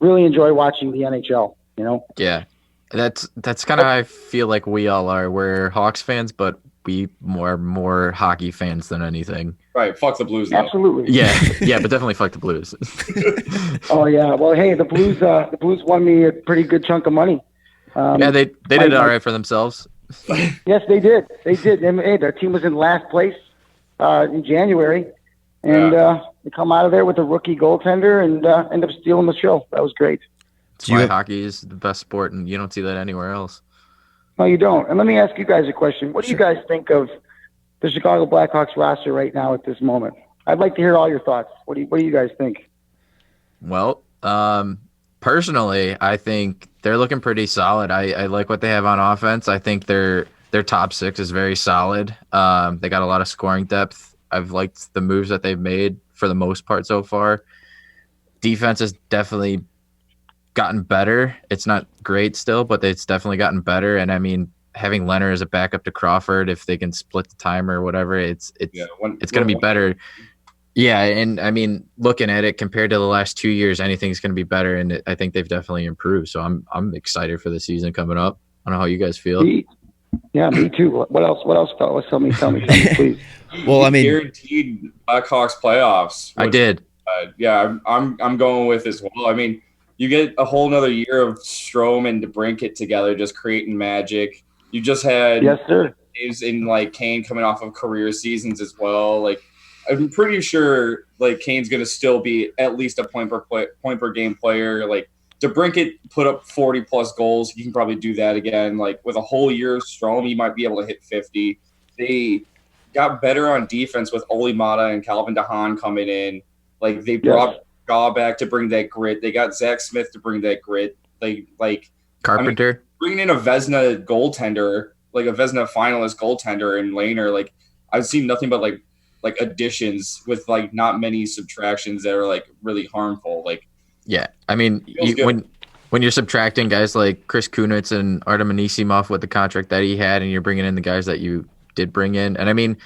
really enjoy watching the NHL. You know? Yeah, that's kind of how I feel like we all are. We're Hawks fans, but we more hockey fans than anything. Right, fuck the Blues. Though. Absolutely. Yeah, but definitely fuck the Blues. Oh yeah, well, hey, the Blues won me a pretty good chunk of money. Yeah, they did all right for themselves. Yes, they did. And, hey, their team was in last place in January, and they come out of there with a rookie goaltender and end up stealing the show. That was great. That's why hockey is the best sport, and you don't see that anywhere else. No, you don't. And let me ask you guys a question. What do you guys think of the Chicago Blackhawks roster right now at this moment? I'd like to hear all your thoughts. What do you guys think? Well, personally, I think they're looking pretty solid. I like what they have on offense. I think their top 6 is very solid. They got a lot of scoring depth. I've liked the moves that they've made for the most part so far. Defense has definitely gotten better. It's not great still, but it's definitely gotten better. And I mean, having Leonard as a backup to Crawford, if they can split the time or whatever, it's going to be better. Yeah, and I mean, looking at it compared to the last 2 years, anything's going to be better, and I think they've definitely improved. So I'm excited for the season coming up. I don't know how you guys feel. Yeah, me too. What else, fellas? Tell me, please. Well, I mean, guaranteed Blackhawks playoffs. I did. Yeah, I'm going with as well. I mean, you get a whole nother year of Strome and DeBrincat together, just creating magic. You just had yes, sir. In like Kane coming off of career seasons as well. Like, I'm pretty sure like Kane's going to still be at least a point per game player. Like DeBrincat put up 40 plus goals. He can probably do that again. Like with a whole year of Strome, he might be able to hit 50. They got better on defense with Oli Mata and Calvin DeHaan coming in. Like they brought Shaw back to bring that grit. They got Zach Smith to bring that grit. Carpenter. Bringing in a Vezina goaltender, like a Vezina finalist goaltender and Lehner. Like I've seen nothing but like additions with like not many subtractions that are like really harmful. Like, yeah, I mean, when you're subtracting guys like Chris Kunitz and Artem Anisimov with the contract that he had, and you're bringing in the guys that you did bring in. And I mean,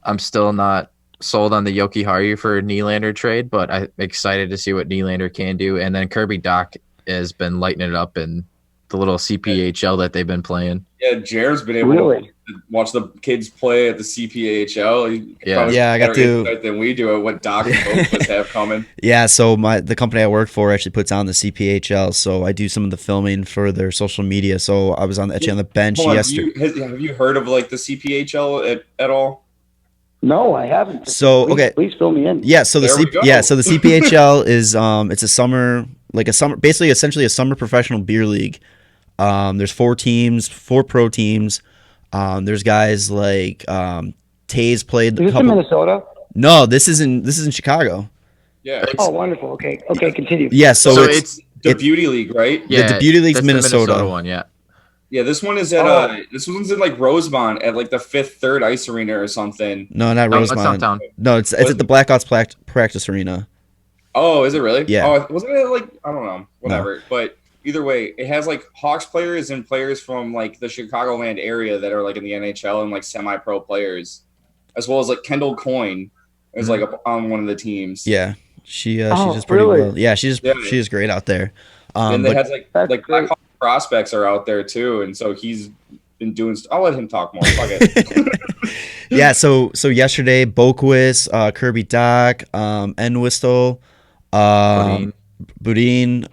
I'm still not sold on the Yoki Haru for Nylander trade, but I'm excited to see what Nylander can do. And then Kirby Dach has been lighting it up in the little CPHL that they've been playing. Yeah, Jared's been able to watch the kids play at the CPHL. I got to than we do at what Dach and Boqvist have coming. Yeah, so the company I work for actually puts on the CPHL, so I do some of the filming for their social media. So I was actually on the bench yesterday. Have you heard of like the CPHL at all? No, I haven't. So please fill me in. Yeah, so the CPHL is it's a summer, basically essentially a summer professional beer league. There's 4 teams, 4 pro teams. There's guys like Toews played. Is this in Minnesota? No, this is in Chicago. Yeah. Wonderful. Okay, continue. Yeah, so it's the Beauty League, right? Yeah, the Beauty League's Minnesota. The Minnesota one, yeah. Yeah, this one is at this one's in like Rosemont at like the 5th Third Ice Arena or something. No, not Rosemont. It's downtown. No, it's at the Blackhawks practice arena. Oh, is it really? Yeah. Oh, wasn't it like, I don't know, whatever. No. But either way, it has like Hawks players and players from like the Chicagoland area that are like in the NHL and like semi-pro players, as well as like Kendall Coyne is like on one of the teams. Yeah, she does pretty well. Yeah, she is great out there. And they had like Blackhawks prospects are out there too, and so he's been doing. I'll let him talk more. Fuck it. Yeah. So yesterday, Boqvist, Kirby Dach, Enwistel, Budin,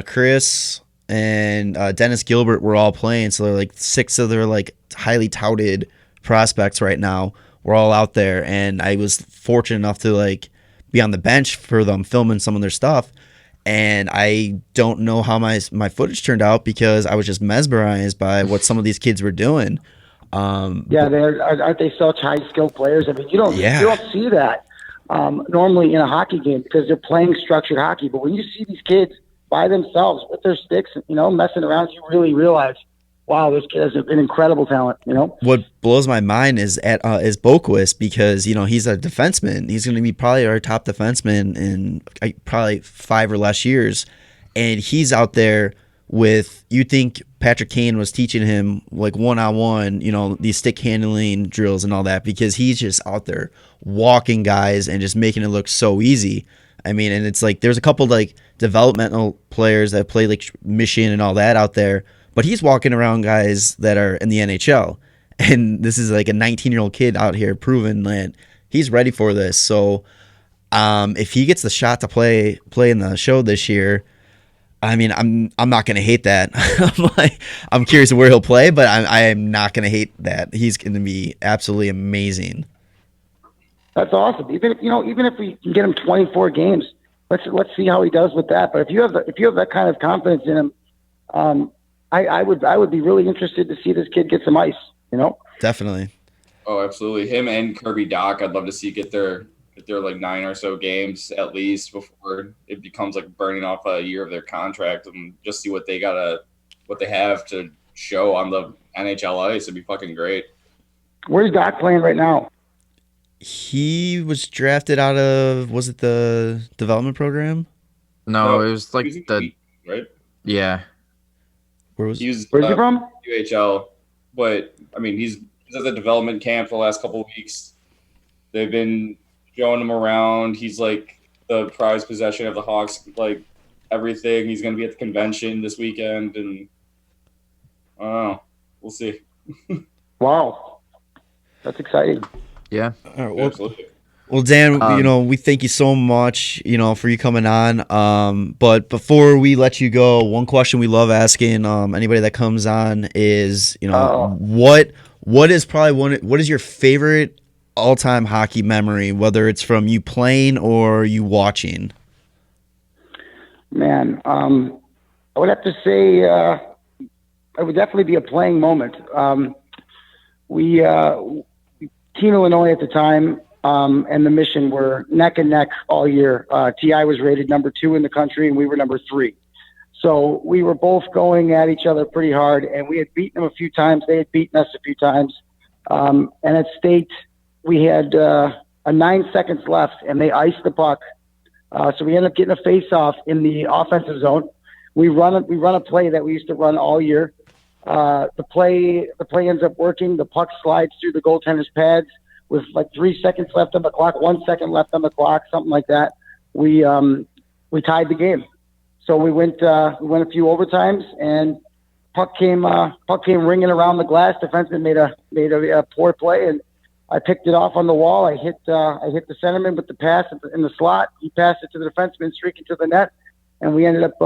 Chris, and Dennis Gilbert were all playing. So they're like 6 of their like highly touted prospects right now. We're all out there, and I was fortunate enough to like be on the bench for them, filming some of their stuff. And I don't know how my footage turned out because I was just mesmerized by what some of these kids were doing. Aren't they such high skilled players? I mean, you don't see that normally in a hockey game because they're playing structured hockey. But when you see these kids by themselves with their sticks, messing around, you really realize, wow, this kid has an incredible talent. What blows my mind is Boqvist because he's a defenseman. He's going to be probably our top defenseman in probably 5 or less years, and he's out there with. You think Patrick Kane was teaching him like 1-on-1, these stick handling drills and all that because he's just out there walking guys and just making it look so easy. I mean, and it's like there's a couple like developmental players that play like Michigan and all that out there. But he's walking around guys that are in the NHL. And this is like a 19-year-old kid out here proving that he's ready for this. So if he gets the shot to play in the show this year, I mean, I'm not going to hate that. I'm curious where he'll play, but I am not going to hate that. He's going to be absolutely amazing. That's awesome. Even if we can get him 24 games, let's see how he does with that. But if you have that kind of confidence in him, I would be really interested to see this kid get some ice, Definitely. Oh, absolutely. Him and Kirby Dach, I'd love to see get their like 9 or so games at least before it becomes like burning off a year of their contract and just see what they have to show on the NHL ice. It'd be fucking great. Where's Dach playing right now? He was drafted out of, was it the development program? No, it was like right? Yeah. Where's he from? UHL, but I mean he's at the development camp the last couple of weeks. They've been showing him around. He's like the prized possession of the Hawks, like everything. He's going to be at the convention this weekend, and I don't know. We'll see. Wow, that's exciting. Yeah. All right, absolutely. Well, Dan, we thank you so much, for you coming on. But before we let you go, one question we love asking anybody that comes on is, what is your favorite all-time hockey memory, whether it's from you playing or you watching? Man, I would have to say it would definitely be a playing moment. Team Illinois at the time and the Mission were neck and neck all year. TI was rated number 2 in the country, and we were number 3. So we were both going at each other pretty hard, and we had beaten them a few times. They had beaten us a few times. And at state, we had 9 seconds left, and they iced the puck. So we ended up getting a face-off in the offensive zone. We run a play that we used to run all year. the play ends up working. The puck slides through the goaltender's pads with like 3 seconds left on the clock, 1 second left on the clock, something like that. We tied the game. So we went a few overtimes, and puck came ringing around the glass. Defenseman made a poor play, and I picked it off on the wall. I hit the centerman with the pass in the slot. He passed it to the defenseman, streaking to the net, and we ended up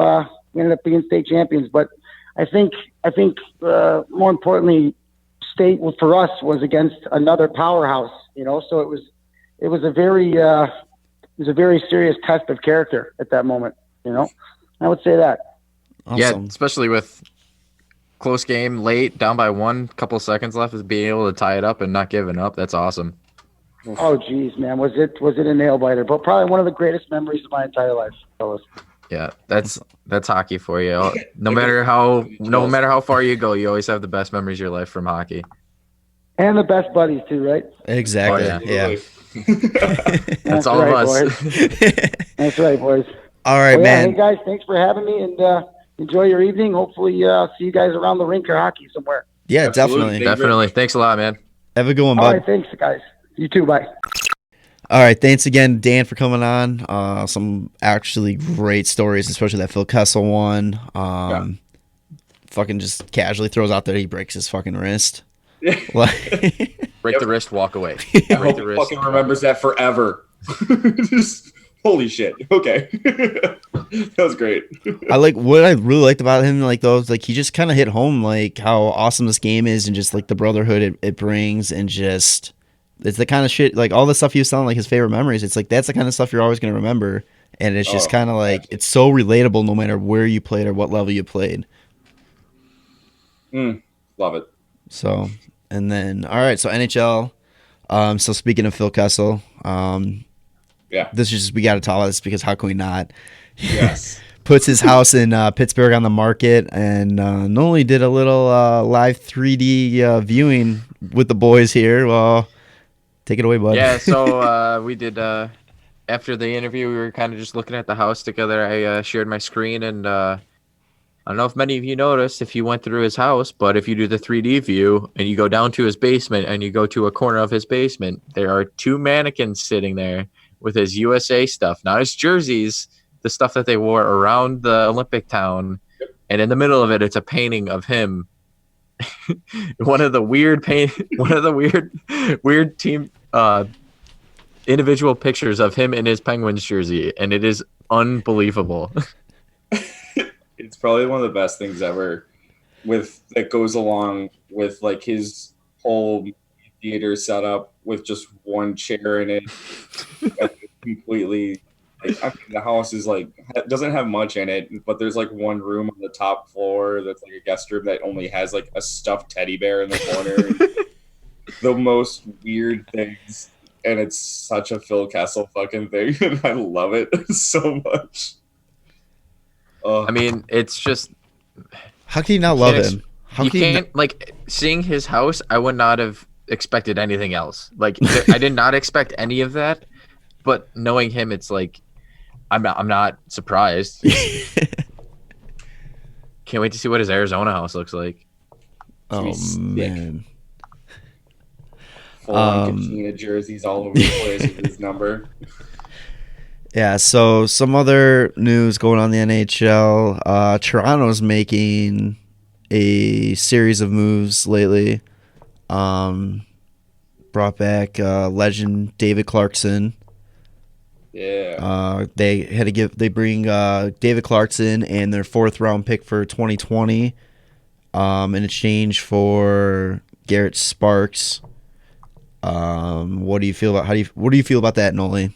being state champions. But I think more importantly, state for us was against another powerhouse. So it was a very serious test of character at that moment. I would say that. Awesome. Yeah, especially with close game, late, down by 1, couple seconds left, is being able to tie it up and not giving up. That's awesome. Oh, geez, man, was it a nail biter? But probably one of the greatest memories of my entire life, fellas. Yeah, that's hockey for you. No matter how far you go, you always have the best memories of your life from hockey. And the best buddies too, right? Exactly. Oh, yeah. That's all right, of us. That's right, boys. All right, man. Hey, guys, thanks for having me, and enjoy your evening. Hopefully, see you guys around the rink or hockey somewhere. Yeah, Absolutely. Definitely. Thanks a lot, man. Have a good one, All bud. right, thanks, guys. You too. Bye. All right, thanks again, Dan, for coming on. Some actually great stories, especially that Phil Kessel one. Fucking just casually throws out there he breaks his fucking wrist. Break the wrist, walk away. I hope he fucking remembers that forever. Just, holy shit. Okay. That was great. What I really liked about him, he just kind of hit home, how awesome this game is, and just the brotherhood it brings, and just it's the kind of shit, all the stuff he was telling, his favorite memories. It's that's the kind of stuff you're always gonna remember, and it's just kind of it's so relatable no matter where you played or what level you played. Love it. So, and then all right, so NHL. So speaking of Phil Kessel, this is just, we got to talk about this because how can we not? Yes. Puts his house in Pittsburgh on the market, and Nolly did a little live 3D viewing with the boys here. Well, take it away, bud. Yeah, so we did, after the interview, we were kind of just looking at the house together. I shared my screen, and I don't know if many of you noticed if you went through his house, but if you do the 3D view and you go down to his basement and you go to a corner of his basement, there are 2 mannequins sitting there with his USA stuff, not his jerseys, the stuff that they wore around the Olympic town. And in the middle of it, it's a painting of him. One of the weird team individual pictures of him in his Penguins jersey, and it is unbelievable. It's probably one of the best things ever that goes along with his whole theater setup with just one chair in it. Completely, the house is doesn't have much in it, but there's one room on the top floor that's a guest room that only has a stuffed teddy bear in the corner. The most weird things, and it's such a Phil Kessel fucking thing, and I love it so much. I mean, it's just, how can you not love him? Seeing his house, I would not have expected anything else. I did not expect any of that, but knowing him, it's I'm not surprised. Can't wait to see what his Arizona house looks like. Oh man. Full on Katina jerseys all over the place with his number. Yeah, so some other news going on in the NHL. Toronto's making a series of moves lately. Brought back legend David Clarkson. Yeah. They bring David Clarkson and their 4th round pick for 2020 in exchange for Garrett Sparks. What do you feel about that, Nolly?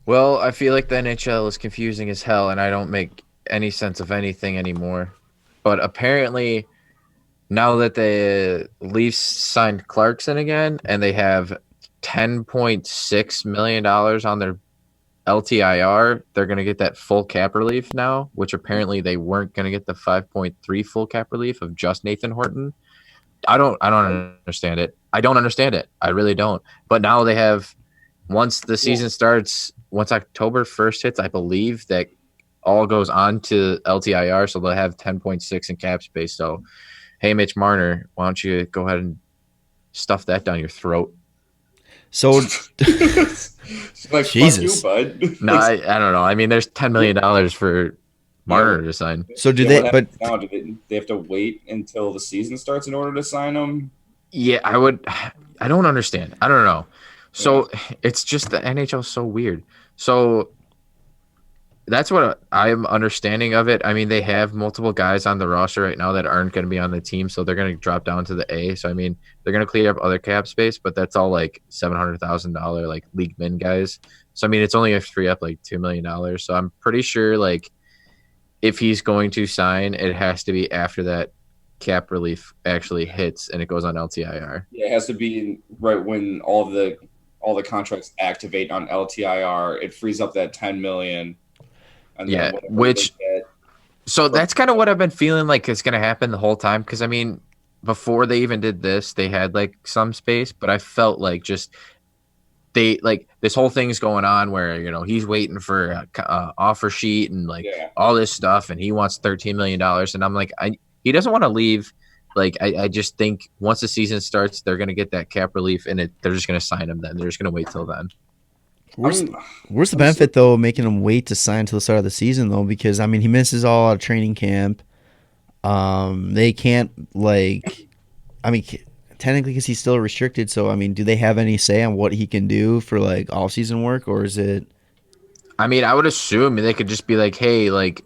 Well, I feel like the NHL is confusing as hell, and I don't make any sense of anything anymore. But apparently, now that the Leafs signed Clarkson again, and they have $10.6 million on their LTIR, they're going to get that full cap relief now, which apparently they weren't going to get the 5.3 full cap relief of just Nathan Horton. I don't understand it. I don't understand it. I really don't. But now they have, once the season starts, once October 1st hits, I believe that all goes on to LTIR, so they'll have 10.6 in cap space. So, hey, Mitch Marner, why don't you go ahead and stuff that down your throat? So, like, Jesus. fuck you, bud. No, I don't know. I mean, there's $10 million for Marner to sign. So do Yeah, they? what But happens now? Do they have to wait until the season starts in order to sign him? Yeah, I don't understand. I don't know. So it's just the NHL is so weird. So that's what I'm understanding of it. I mean, they have multiple guys on the roster right now that aren't going to be on the team, so they're going to drop down to the A. So I mean, they're going to clear up other cap space, but that's all like $700,000 like league min guys. So I mean, it's only a free up like $2 million. So I'm pretty sure like if he's going to sign, it has to be after that cap relief actually hits and it goes on LTIR. Yeah, it has to be right when all the contracts activate on LTIR. It frees up that $10 million. And yeah, so that's kind of what I've been feeling like is going to happen the whole time. Because I mean, before they even did this, they had like some space, but I felt like just they like this whole thing's going on where he's waiting for a offer sheet and like all this stuff, and he wants $13 million, and I'm like, he doesn't want to leave. Like I just think once the season starts, they're going to get that cap relief, and they're just going to sign him. Then they're just going to wait till then. Where's the benefit, though, making him wait to sign till the start of the season, though? Because, I mean, he misses all out of training camp. They can't, technically because he's still restricted. So, I mean, do they have any say on what he can do for, like, off-season work? Or is it... I mean, I would assume they could just be like, hey, like,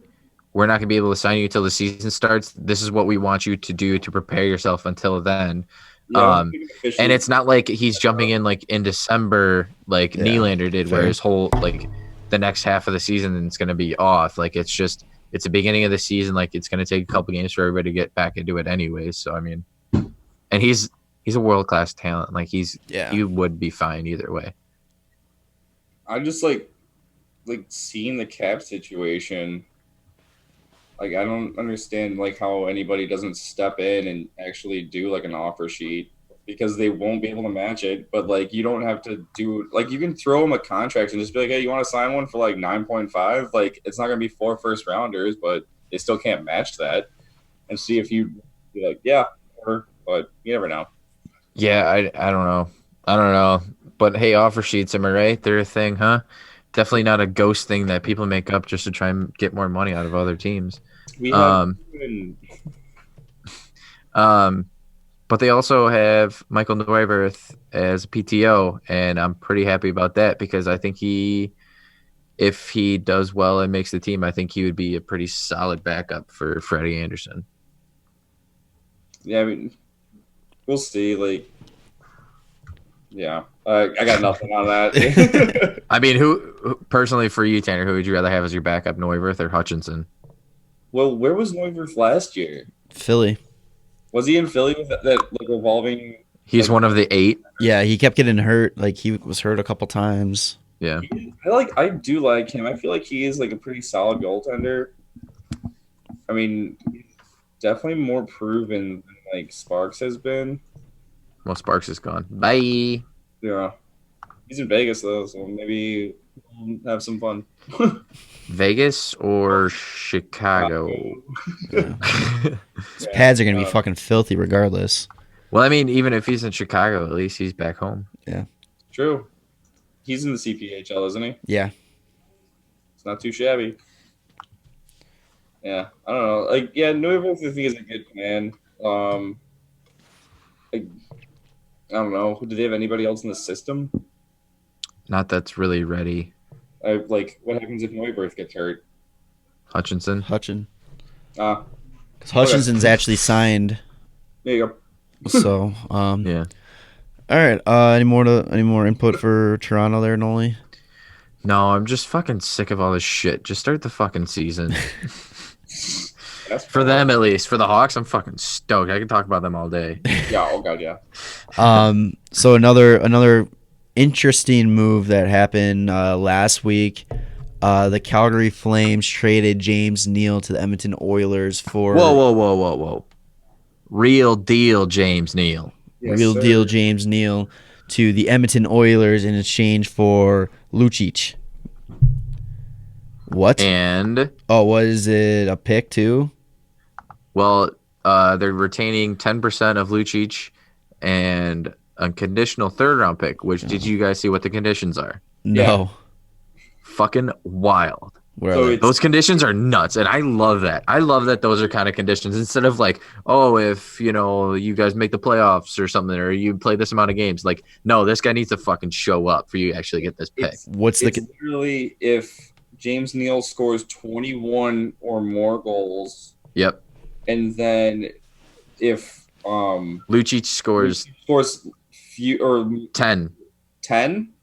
we're not going to be able to sign you until the season starts. This is what we want you to do to prepare yourself until then. And it's not like he's jumping in like in December like Nylander did, where his whole like the next half of the season is going to be off. Like it's the beginning of the season. Like it's going to take a couple games for everybody to get back into it anyways. So I mean, and he's a world-class talent. Like he would be fine either way. I just like seeing the cap situation. Like, I don't understand, like, how anybody doesn't step in and actually do, like, an offer sheet because they won't be able to match it. But, like, you don't have to do – like, you can throw them a contract and just be like, hey, you want to sign one for, like, 9.5? Like, it's not going to be 4 first-rounders, but they still can't match that. And see if you be like, yeah, but you never know. Yeah, I don't know. But, hey, offer sheets, am I right? They're a thing, huh? Definitely not a ghost thing that people make up just to try and get more money out of other teams. But they also have Michael Neuwirth as PTO, and I'm pretty happy about that because I think if he does well and makes the team, I think he would be a pretty solid backup for Freddie Anderson. Yeah, I mean, we'll see. Like, yeah, I got nothing on that. I mean, who personally for you, Tanner, who would you rather have as your backup, Neuwirth or Hutchinson? Well, where was Neuwirth last year? Philly. Was he in Philly with that like revolving? He's one of the 8. Yeah, he kept getting hurt. Like he was hurt a couple times. Yeah, I do like him. I feel like he is like a pretty solid goaltender. I mean, definitely more proven than like Sparks has been. Well, Sparks is gone. Bye. Yeah, he's in Vegas though, so maybe we'll have some fun. Vegas or Chicago? Yeah. His pads are gonna be fucking filthy regardless. Well, I mean, even if he's in Chicago, at least he's back home. Yeah, true. He's in the CPHL, isn't he? Yeah, it's not too shabby. Yeah, I don't know. Like, yeah, Neuwirth I think is a good man. I don't know. Do they have anybody else in the system? Not that's really ready. Like, what happens if Neuwirth gets hurt? Hutchinson. Because Okay. Hutchinson's actually signed. There you go. So, Yeah. All right. Any more input for Toronto there, Nolly? No, I'm just fucking sick of all this shit. Just start the fucking season. For them, at least. For the Hawks, I'm fucking stoked. I can talk about them all day. Yeah. Oh god, yeah. So another interesting move that happened last week. The Calgary Flames traded James Neal to the Edmonton Oilers for Whoa. Real deal, James Neal. Yes, real sir. deal James Neal to the Edmonton Oilers in exchange for Lucic. What? And Was it a pick too? well, they're retaining 10% of Lucic and a conditional third-round pick. Which did you guys see what the conditions are? No. Fucking wild. Where So are they? it's- Those conditions are nuts, and I love that. I love that those are kind of conditions instead of like, oh, if you guys make the playoffs or something, or you play this amount of games. Like, no, this guy needs to fucking show up for you to actually get this pick. What's It's literally if James Neal scores 21 or more goals, Yep. and then if Lucic scores few or 10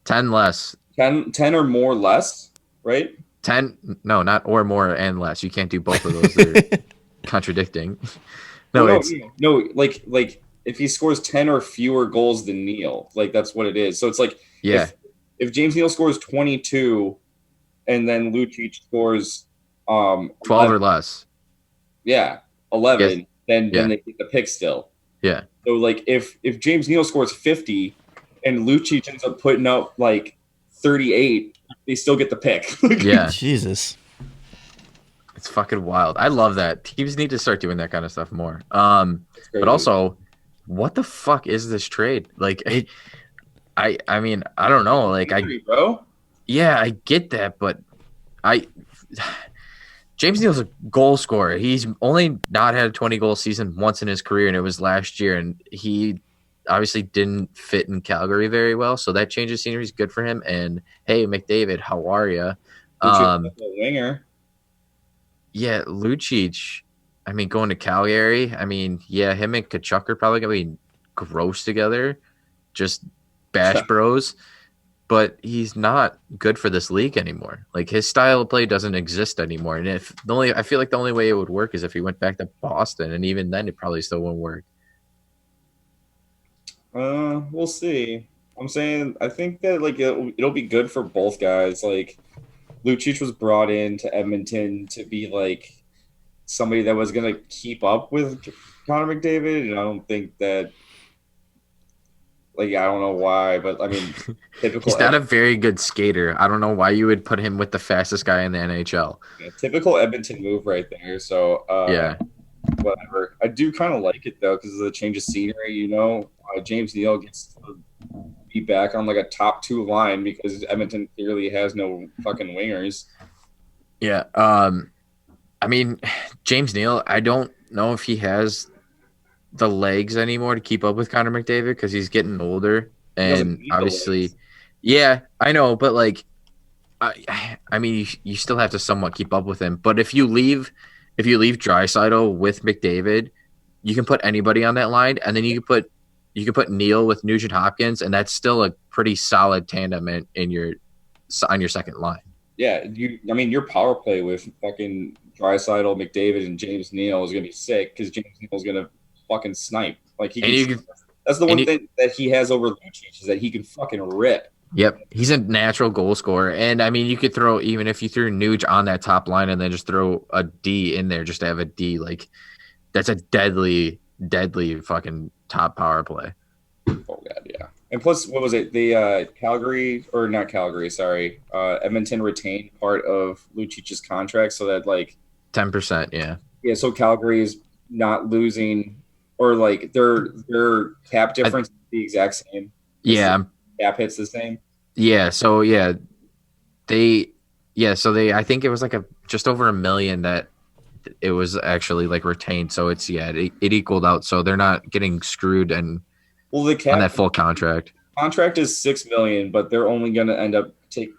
less. 10 or more less, right? 10, no, not or more and less. You can't do both of those. They're contradicting. No, it's like if he scores 10 or fewer goals than Neal, like that's what it is. So it's like yeah, if James Neal scores 22 and then Lucic scores 12 or less. 11, Yes. then Yeah. they get the pick still. Yeah. So like if James Neal scores 50 and Lucic ends up putting up like 38, they still get the pick. Yeah. Jesus. It's fucking wild. I love that. Teams need to start doing that kind of stuff more. But also, what the fuck is this trade? Like, I mean, I don't know. Like, bro. Yeah, I get that, but James Neal's a goal scorer. He's only not had a 20-goal season once in his career, and it was last year, and he obviously didn't fit in Calgary very well, so that change of scenery is good for him. And hey, McDavid, how are you? Winger. Yeah, Lucic. I mean, going to Calgary. I mean, yeah, him and Kachuk are probably gonna be gross together, just bash bros. But he's not good for this league anymore. Like his style of play doesn't exist anymore. And I feel like the only way it would work is if he went back to Boston, and even then, it probably still wouldn't work. We'll see. I'm saying I think that like it'll be good for both guys. Like Lucic was brought in to Edmonton to be like somebody that was gonna keep up with Connor McDavid, and I don't think that. Like I don't know why, but I mean, typical. He's not a very good skater. I don't know why you would put him with the fastest guy in the NHL. Typical Edmonton move right there. So yeah, whatever. I do kind of like it though because of the change of scenery. James Neal gets to be back on like a top 2 line because Edmonton clearly has no fucking wingers. Yeah. I mean, James Neal. I don't know if he has the legs anymore to keep up with Connor McDavid because he's getting older, and obviously, yeah, I know, but like, I mean, you still have to somewhat keep up with him. But if you leave Draisaitl with McDavid, you can put anybody on that line, and then you can put Neal with Nugent Hopkins, and that's still a pretty solid tandem on your second line. Yeah, your power play with fucking Draisaitl, McDavid, and James Neal is gonna be sick because James Neal is gonna fucking snipe. Like that's the one thing that he has over Lucic is that he can fucking rip. Yep, he's a natural goal scorer, and I mean you could throw even if you threw Nuge on that top line and then just throw a D in there just to have a D, like that's a deadly fucking top power play. Oh god, yeah. And plus, what was it? The Edmonton retained part of Lucic's contract so that like 10%, yeah. Yeah, so Calgary is not losing. Or like their cap difference is the exact same. Yeah, cap hits the same. Yeah, so they I think it was like just over $1 million that it was actually like retained. So it's it equaled out. So they're not getting screwed the cap on that full contract. Contract is $6 million, but they're only going to end up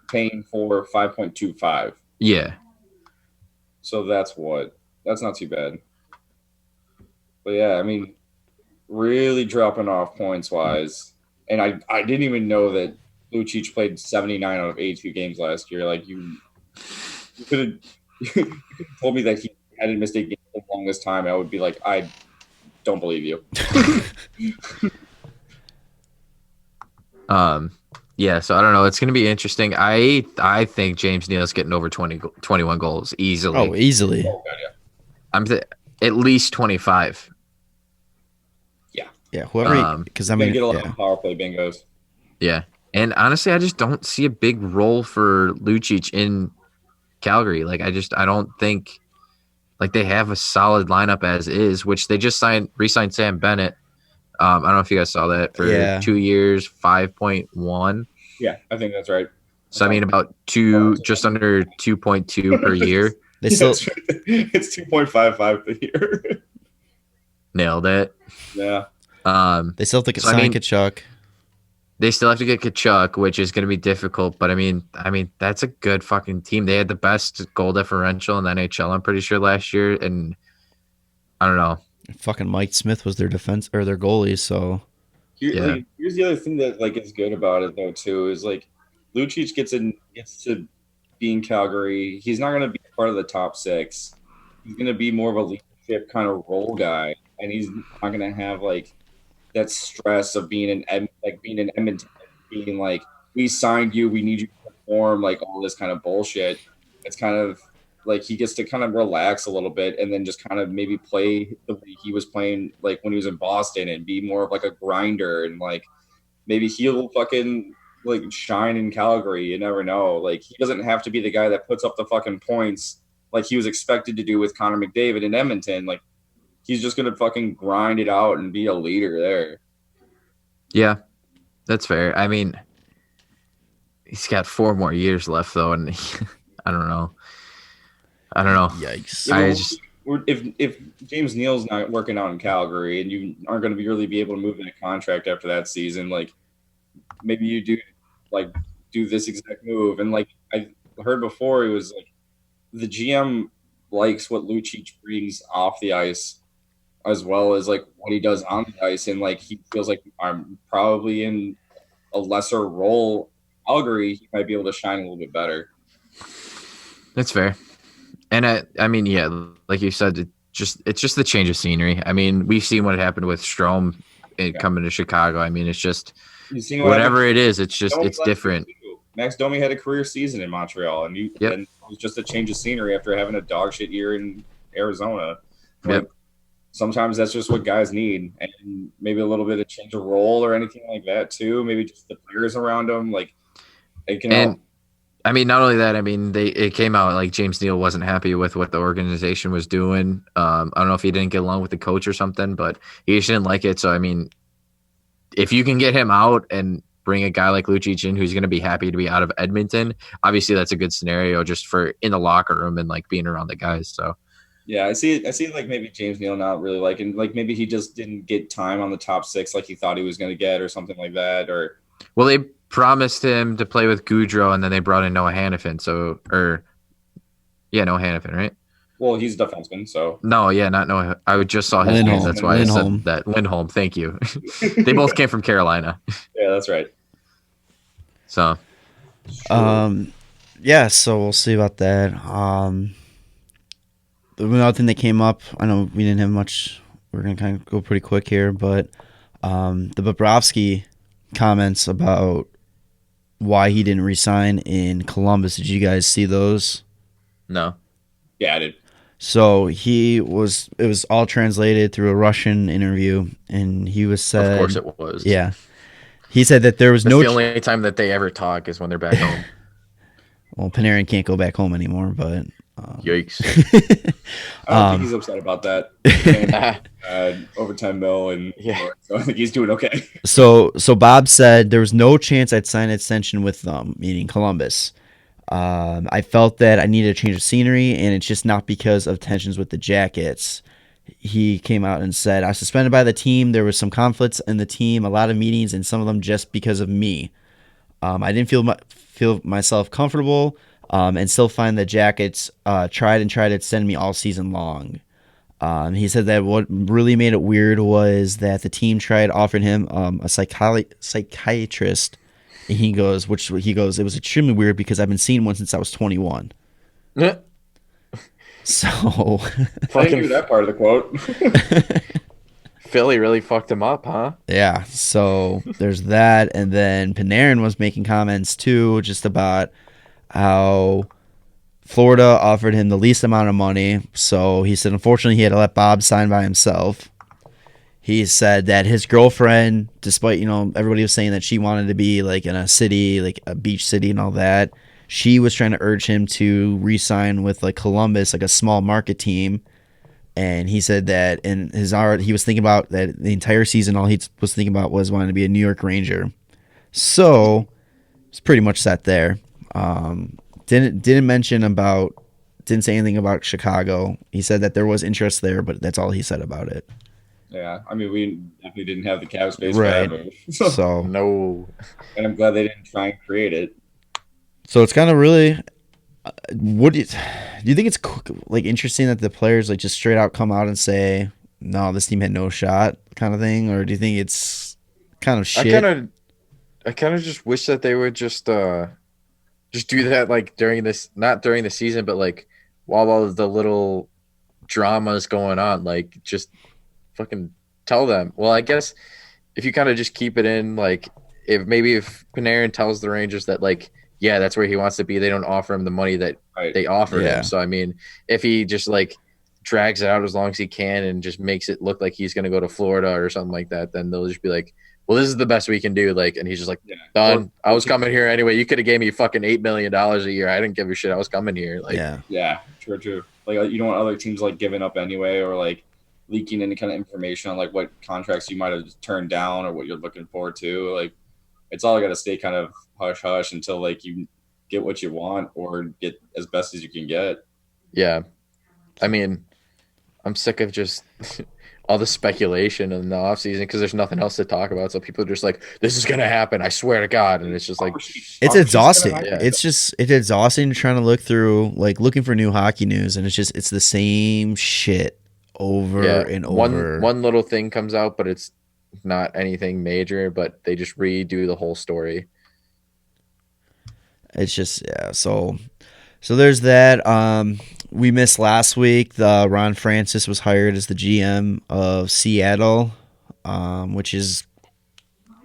paying for 5.25. Yeah. So that's not too bad. But yeah, I mean, really dropping off points wise, and I didn't even know that Lucic played 79 out of 82 games last year. Like you could have told me that he hadn't missed a game for the longest time. I would be like, I don't believe you. Yeah, so I don't know. It's going to be interesting. I think James Neal's getting over 21 goals easily. Oh, easily. Oh god, yeah. At least 25. Yeah, whoever. Because I mean, get a lot of power play bingos. Yeah, and honestly, I just don't see a big role for Lucic in Calgary. Like I don't think like they have a solid lineup as is, which they just re-signed Sam Bennett. I don't know if you guys saw that for 2 years, 5.1. Yeah, I think that's right. So I mean, about just under 2.2 per year. They still it's 2.55 a year. Nailed it. Yeah. They still have to sign Kachuk. They still have to get Kachuk, which is going to be difficult. But I mean, that's a good fucking team. They had the best goal differential in the NHL, I'm pretty sure, last year. And I don't know. Fucking Mike Smith was their defense or their goalie. So here's the other thing that like is good about it though too is like Lucic gets to be in Calgary. He's not going to be part of the top 6. He's going to be more of a leadership kind of role guy, and he's not going to have like that stress of being in Edmonton, being like, we signed you, we need you to perform, like all this kind of bullshit. It's kind of like he gets to kind of relax a little bit and then just kind of maybe play the way he was playing like when he was in Boston and be more of like a grinder, and like maybe he'll fucking like shine in Calgary. You never know. Like he doesn't have to be the guy that puts up the fucking points like he was expected to do with Connor McDavid in Edmonton. Like he's just going to fucking grind it out and be a leader there. Yeah, that's fair. I mean, he's got 4 more years left, though, and I don't know. Yikes. If James Neal's not working out in Calgary and you aren't going to really be able to move in a contract after that season, like maybe you do this exact move. And like I heard before, it was like the GM likes what Lucic brings off the ice as well as like what he does on the ice, and like he feels like I'm probably in a lesser role in Calgary, he might be able to shine a little bit better. That's fair. And I mean, yeah, like you said, it's just the change of scenery. I mean, we've seen what happened with Strome coming to Chicago. I mean, it's just whatever it is, it's different. Max Domi had a career season in Montreal, and and it was just a change of scenery after having a dog shit year in Arizona. Like, sometimes that's just what guys need, and maybe a little bit of change of role or anything like that too. Maybe just the players around them, like they can help. I mean, not only that, I mean, it came out like James Neal wasn't happy with what the organization was doing. I don't know if he didn't get along with the coach or something, but he just didn't like it. So, I mean, if you can get him out and bring a guy like Lucic in who's going to be happy to be out of Edmonton, obviously that's a good scenario just for in the locker room and like being around the guys. So, yeah, I see like maybe James Neal not really liking, like maybe he just didn't get time on the top 6 like he thought he was going to get or something like that. Or well, they promised him to play with Goudreau, and then they brought in Noah Hannafin. Noah Hannafin, right? Well, he's a defenseman, so no, yeah, not Noah. I just saw his name. That's why I said that. Lindholm, thank you. They both came from Carolina. Yeah, that's right. So, yeah, so we'll see about that. Another thing that came up, I know we didn't have much. We're gonna kind of go pretty quick here, but the Bobrovsky comments about why he didn't resign in Columbus. Did you guys see those? No. Yeah, I did. So it was all translated through a Russian interview, and he was said, of course it was. Yeah. He said that there was the only time that they ever talk is when they're back home. Well, Panarin can't go back home anymore, but yikes. I don't think he's upset about that. Over 10 mil, and so I think he's doing okay. So Bob said there was no chance I'd sign an extension with them, meaning Columbus. I felt that I needed a change of scenery, and it's just not because of tensions with the Jackets. He came out and said, I was suspended by the team. There was some conflicts in the team, a lot of meetings, and some of them just because of me. I didn't feel myself comfortable, and still find the Jackets tried to extend me all season long. He said that what really made it weird was that the team tried offering him a psychiatrist. And he goes, it was extremely weird because I've been seeing one since I was 21. Yeah. So I didn't hear that part of the quote. Philly really fucked him up, huh? Yeah. So there's that, and then Panarin was making comments too, just about how Florida offered him the least amount of money. So he said, unfortunately, he had to let Bob sign by himself. He said that his girlfriend, despite, everybody was saying that she wanted to be like in a city, like a beach city and all that, she was trying to urge him to re-sign with like Columbus, like a small market team. And he said that in his art, he was thinking about that the entire season. All he was thinking about was wanting to be a New York Ranger. So it's pretty much set there. Didn't say anything about Chicago. He said that there was interest there, but that's all he said about it. Yeah, I mean, we definitely didn't have the cap space Right. for that move. So No. And I'm glad they didn't try and create it. So it's kind of really. What do you think it's like interesting that the players like just straight out come out and say no, this team had no shot, kind of thing, or do you think it's kind of shit? I kind of just wish that they would just do that like during this, not during the season, but like while all of the little dramas going on, like just fucking tell them. Well, I guess if you kind of just keep it in, like if Panarin tells the Rangers that like, yeah, that's where he wants to be, they don't offer him the money that they offered him. So I mean, if he just like drags it out as long as he can and just makes it look like he's going to go to Florida or something like that, then they'll just be like, well, this is the best we can do. Like, and he's just like, done. I was coming here anyway. You could have gave me fucking $8 million a year. I didn't give a shit. I was coming here. Like, yeah, true. Like, you don't want other teams like giving up anyway, or like leaking any kind of information on like what contracts you might have turned down or what you're looking forward to. Like, it's all got to stay kind of hush hush until like you get what you want or get as best as you can get. Yeah, I mean, I'm sick of just all the speculation in the offseason because there's nothing else to talk about. So people are just like, this is going to happen. I swear to God. And it's just like, it's exhausting. It's exhausting trying to look through, like looking for new hockey news. And it's the same shit over and over. One little thing comes out, but it's not anything major, but they just redo the whole story. It's just, yeah. So there's that. We missed last week. Ron Francis was hired as the GM of Seattle, which is,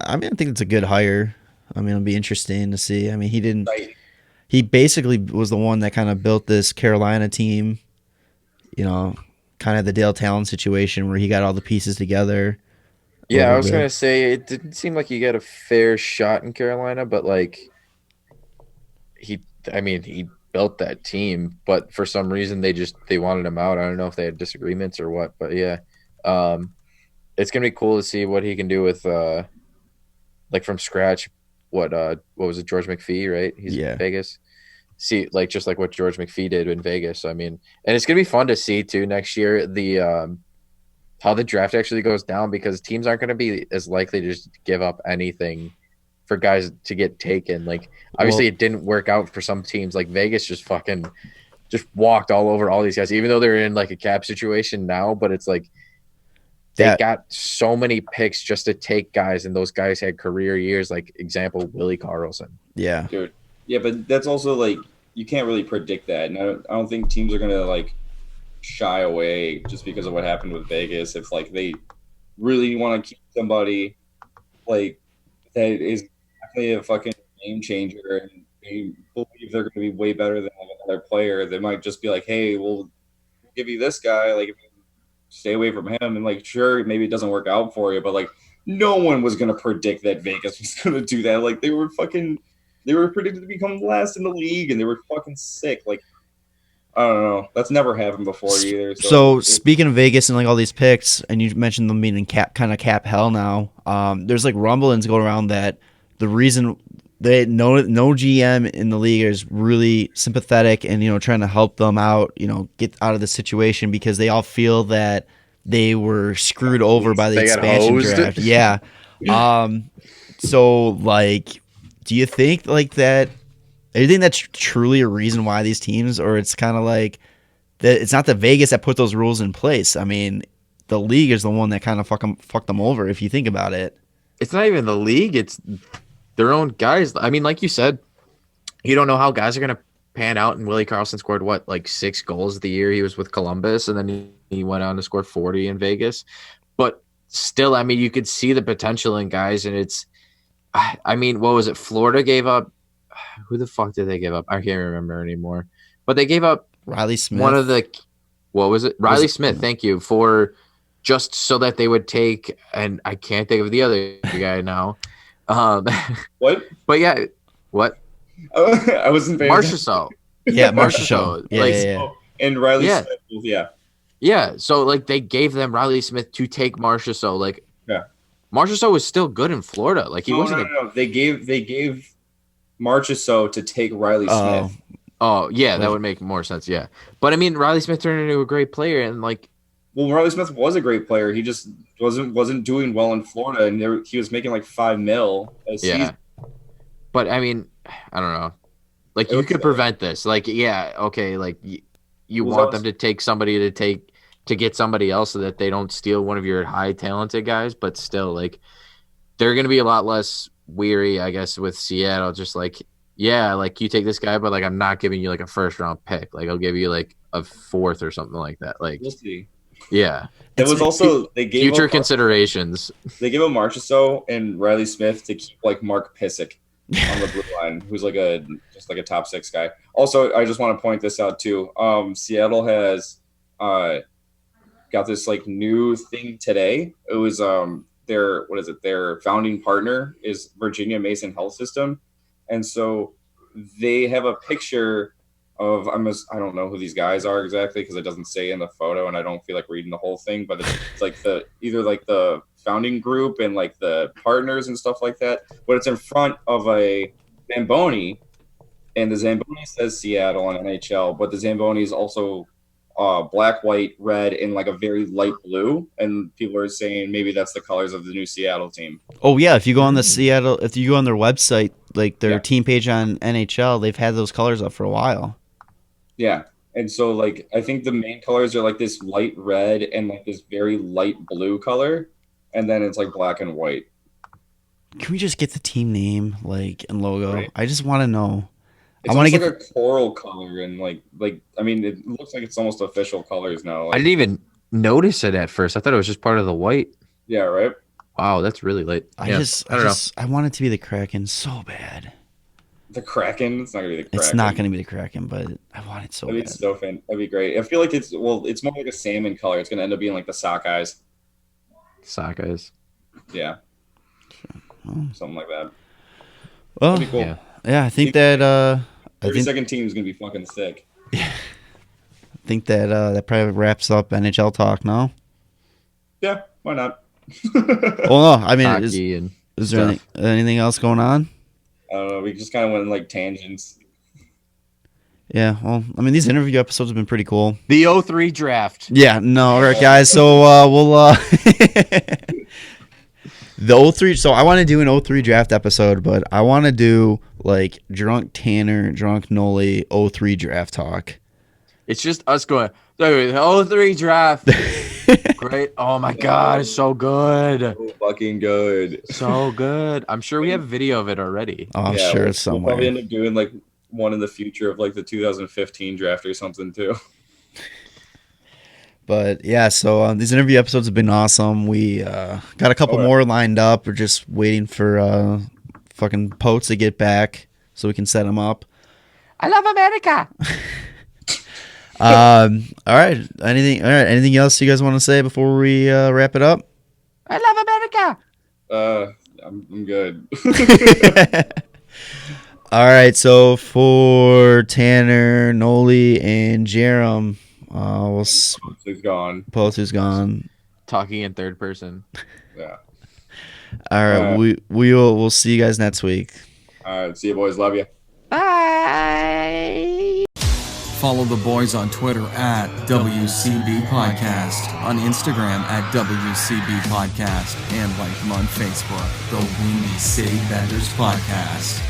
I mean, I think it's a good hire. I mean, it'll be interesting to see. I mean, he basically was the one that kind of built this Carolina team, you know, kind of the Dale Talon situation where he got all the pieces together. Yeah, I was going to say, it didn't seem like he got a fair shot in Carolina, but like he built that team, but for some reason they wanted him out. I don't know if they had disagreements or what, but yeah. It's going to be cool to see what he can do with like from scratch. What was it, George McPhee, right? He's in Vegas. See, like just like what George McPhee did in Vegas. I mean, and it's going to be fun to see too next year the how the draft actually goes down, because teams aren't going to be as likely to just give up anything for guys to get taken. Like, obviously it didn't work out for some teams. Like Vegas just walked all over all these guys, even though they're in like a cap situation now, but it's like they got so many picks just to take guys, and those guys had career years, like example, Willie Karlsson. Yeah. Dude. Yeah, but that's also like, you can't really predict that. And I don't think teams are going to like shy away just because of what happened with Vegas. If like they really want to keep somebody like that is definitely a fucking game changer and they believe they're going to be way better than another player, they might just be like, hey, we'll give you this guy, like stay away from him. And like, sure, maybe it doesn't work out for you, but like no one was going to predict that Vegas was going to do that. Like they were predicted to become last in the league and they were fucking sick. Like, I don't know. That's never happened before either. So speaking of Vegas and like all these picks, and you mentioned them being in cap hell now, there's like rumblings going around that the reason they no GM in the league is really sympathetic and, you know, trying to help them out, you know, get out of the situation, because they all feel that they were screwed over by the expansion draft. Yeah. So like, do you think like that? Do you think that's truly a reason why these teams, or it's kind of like that? It's not the Vegas that put those rules in place. I mean, the league is the one that kind of fucked them over, if you think about it. It's not even the league; it's their own guys. I mean, like you said, you don't know how guys are going to pan out. And Willie Karlsson scored like 6 goals the year he was with Columbus, and then he went on to score 40 in Vegas. But still, I mean, you could see the potential in guys, and it's. I mean, what was it? Florida gave up. Who the fuck did they give up? I can't remember anymore. But they gave up Riley Smith. One of the, what was it? Riley Smith. Thank you, for just so that they would take, and I can't think of the other guy now. What? But yeah, what? I wasn't paying attention. Marchessault. Yeah, Marchessault. Yeah, Like, yeah. And Riley Yeah. Smith. Yeah. Yeah, so like they gave them Riley Smith to take Marchessault. Like, Yeah. Marchessault was still good in Florida. Like he wasn't. No. They gave Marchessault to take Riley Oh. Smith. Oh yeah, that would make more sense. Yeah, but I mean, Riley Smith turned into a great player, and like, Well, Riley Smith was a great player. He just wasn't doing well in Florida, and he was making like $5 million a season. yeah. But I mean, I don't know. Like It you was could sad. prevent this. Like yeah, okay. Like you Well, want that them to take somebody to get somebody else so that they don't steal one of your high talented guys, but still like they're gonna be a lot less weary, I guess, with Seattle. Just like yeah, like you take this guy, but like I'm not giving you like a first round pick. Like I'll give you like a fourth or something like that. Like We'll see. yeah, It was also they gave future up, considerations. They gave him Marchessault and Riley Smith to keep like Mark Pissick on the blue line, who's like a top 6 guy. Also, I just want to point this out too. Seattle has got this like new thing today. It was their founding partner is Virginia Mason Health System, and so they have a picture of I don't know who these guys are exactly because it doesn't say in the photo, and I don't feel like reading the whole thing, but it's like either like the founding group and like the partners and stuff like that, but it's in front of a Zamboni, and the Zamboni says Seattle and NHL, but the Zamboni is also black, white, red, and like a very light blue, and people are saying maybe that's the colors of the new Seattle team. Oh yeah, if you go on the Seattle, if you go on their website, like their team page on NHL, they've had those colors up for a while. Yeah, and so like I think the main colors are like this light red and like this very light blue color, and then it's like black and white. Can we just get the team name like and logo? Right. I just want to know. It's I want to almost get like a coral color, and like I mean, it looks like it's almost official colors now. I Like, didn't even notice it at first. I thought it was just part of the white. yeah, right. Wow, that's really late. I Yeah, don't know. I want it to be the Kraken so bad. The Kraken. It's not gonna be the Kraken. It's not going to be the Kraken, but I want it so That'd bad. be so fun. That'd be great. I feel like it's more like a salmon color. It's gonna end up being like the Sockeyes. Sockeyes. Yeah, Oh. something like that. Well, That'd be cool. Yeah. I think that I 32nd team is gonna be fucking sick. that probably wraps up NHL talk now. Yeah, why not? Well, no, I mean, Hockey and is there stuff. anything else going on? I don't know. We just kind of went in like tangents. Yeah, well, I mean, these interview episodes have been pretty cool. The 03 draft. Yeah, no, all right, guys. So we'll the 03. So I want to do an 03 draft episode, but I want to do like drunk Tanner, drunk Nolly 03 draft talk. It's just us going, the 03 draft. Great. Oh my God, it's so good. So fucking good. So good. I'm sure we have video of it already. Oh, I'm sure it's We'll somewhere. probably end up doing like one in the future of like the 2015 draft or something too. But yeah, so these interview episodes have been awesome. We got a couple more lined up. We're just waiting for fucking Poetzy to get back so we can set them up. I love America. All right. Anything else you guys want to say before we wrap it up? I love America. I'm good. All right. So for Tanner, Nolly, and Jarom, He's gone. Poetzy's gone. Talking in third person. Yeah. All right. We'll see you guys next week. All right. See you, boys. Love you. Bye. Follow the boys on Twitter at WCBPodcast, on Instagram at WCBPodcast, and like them on Facebook, the Windy City Benders Podcast.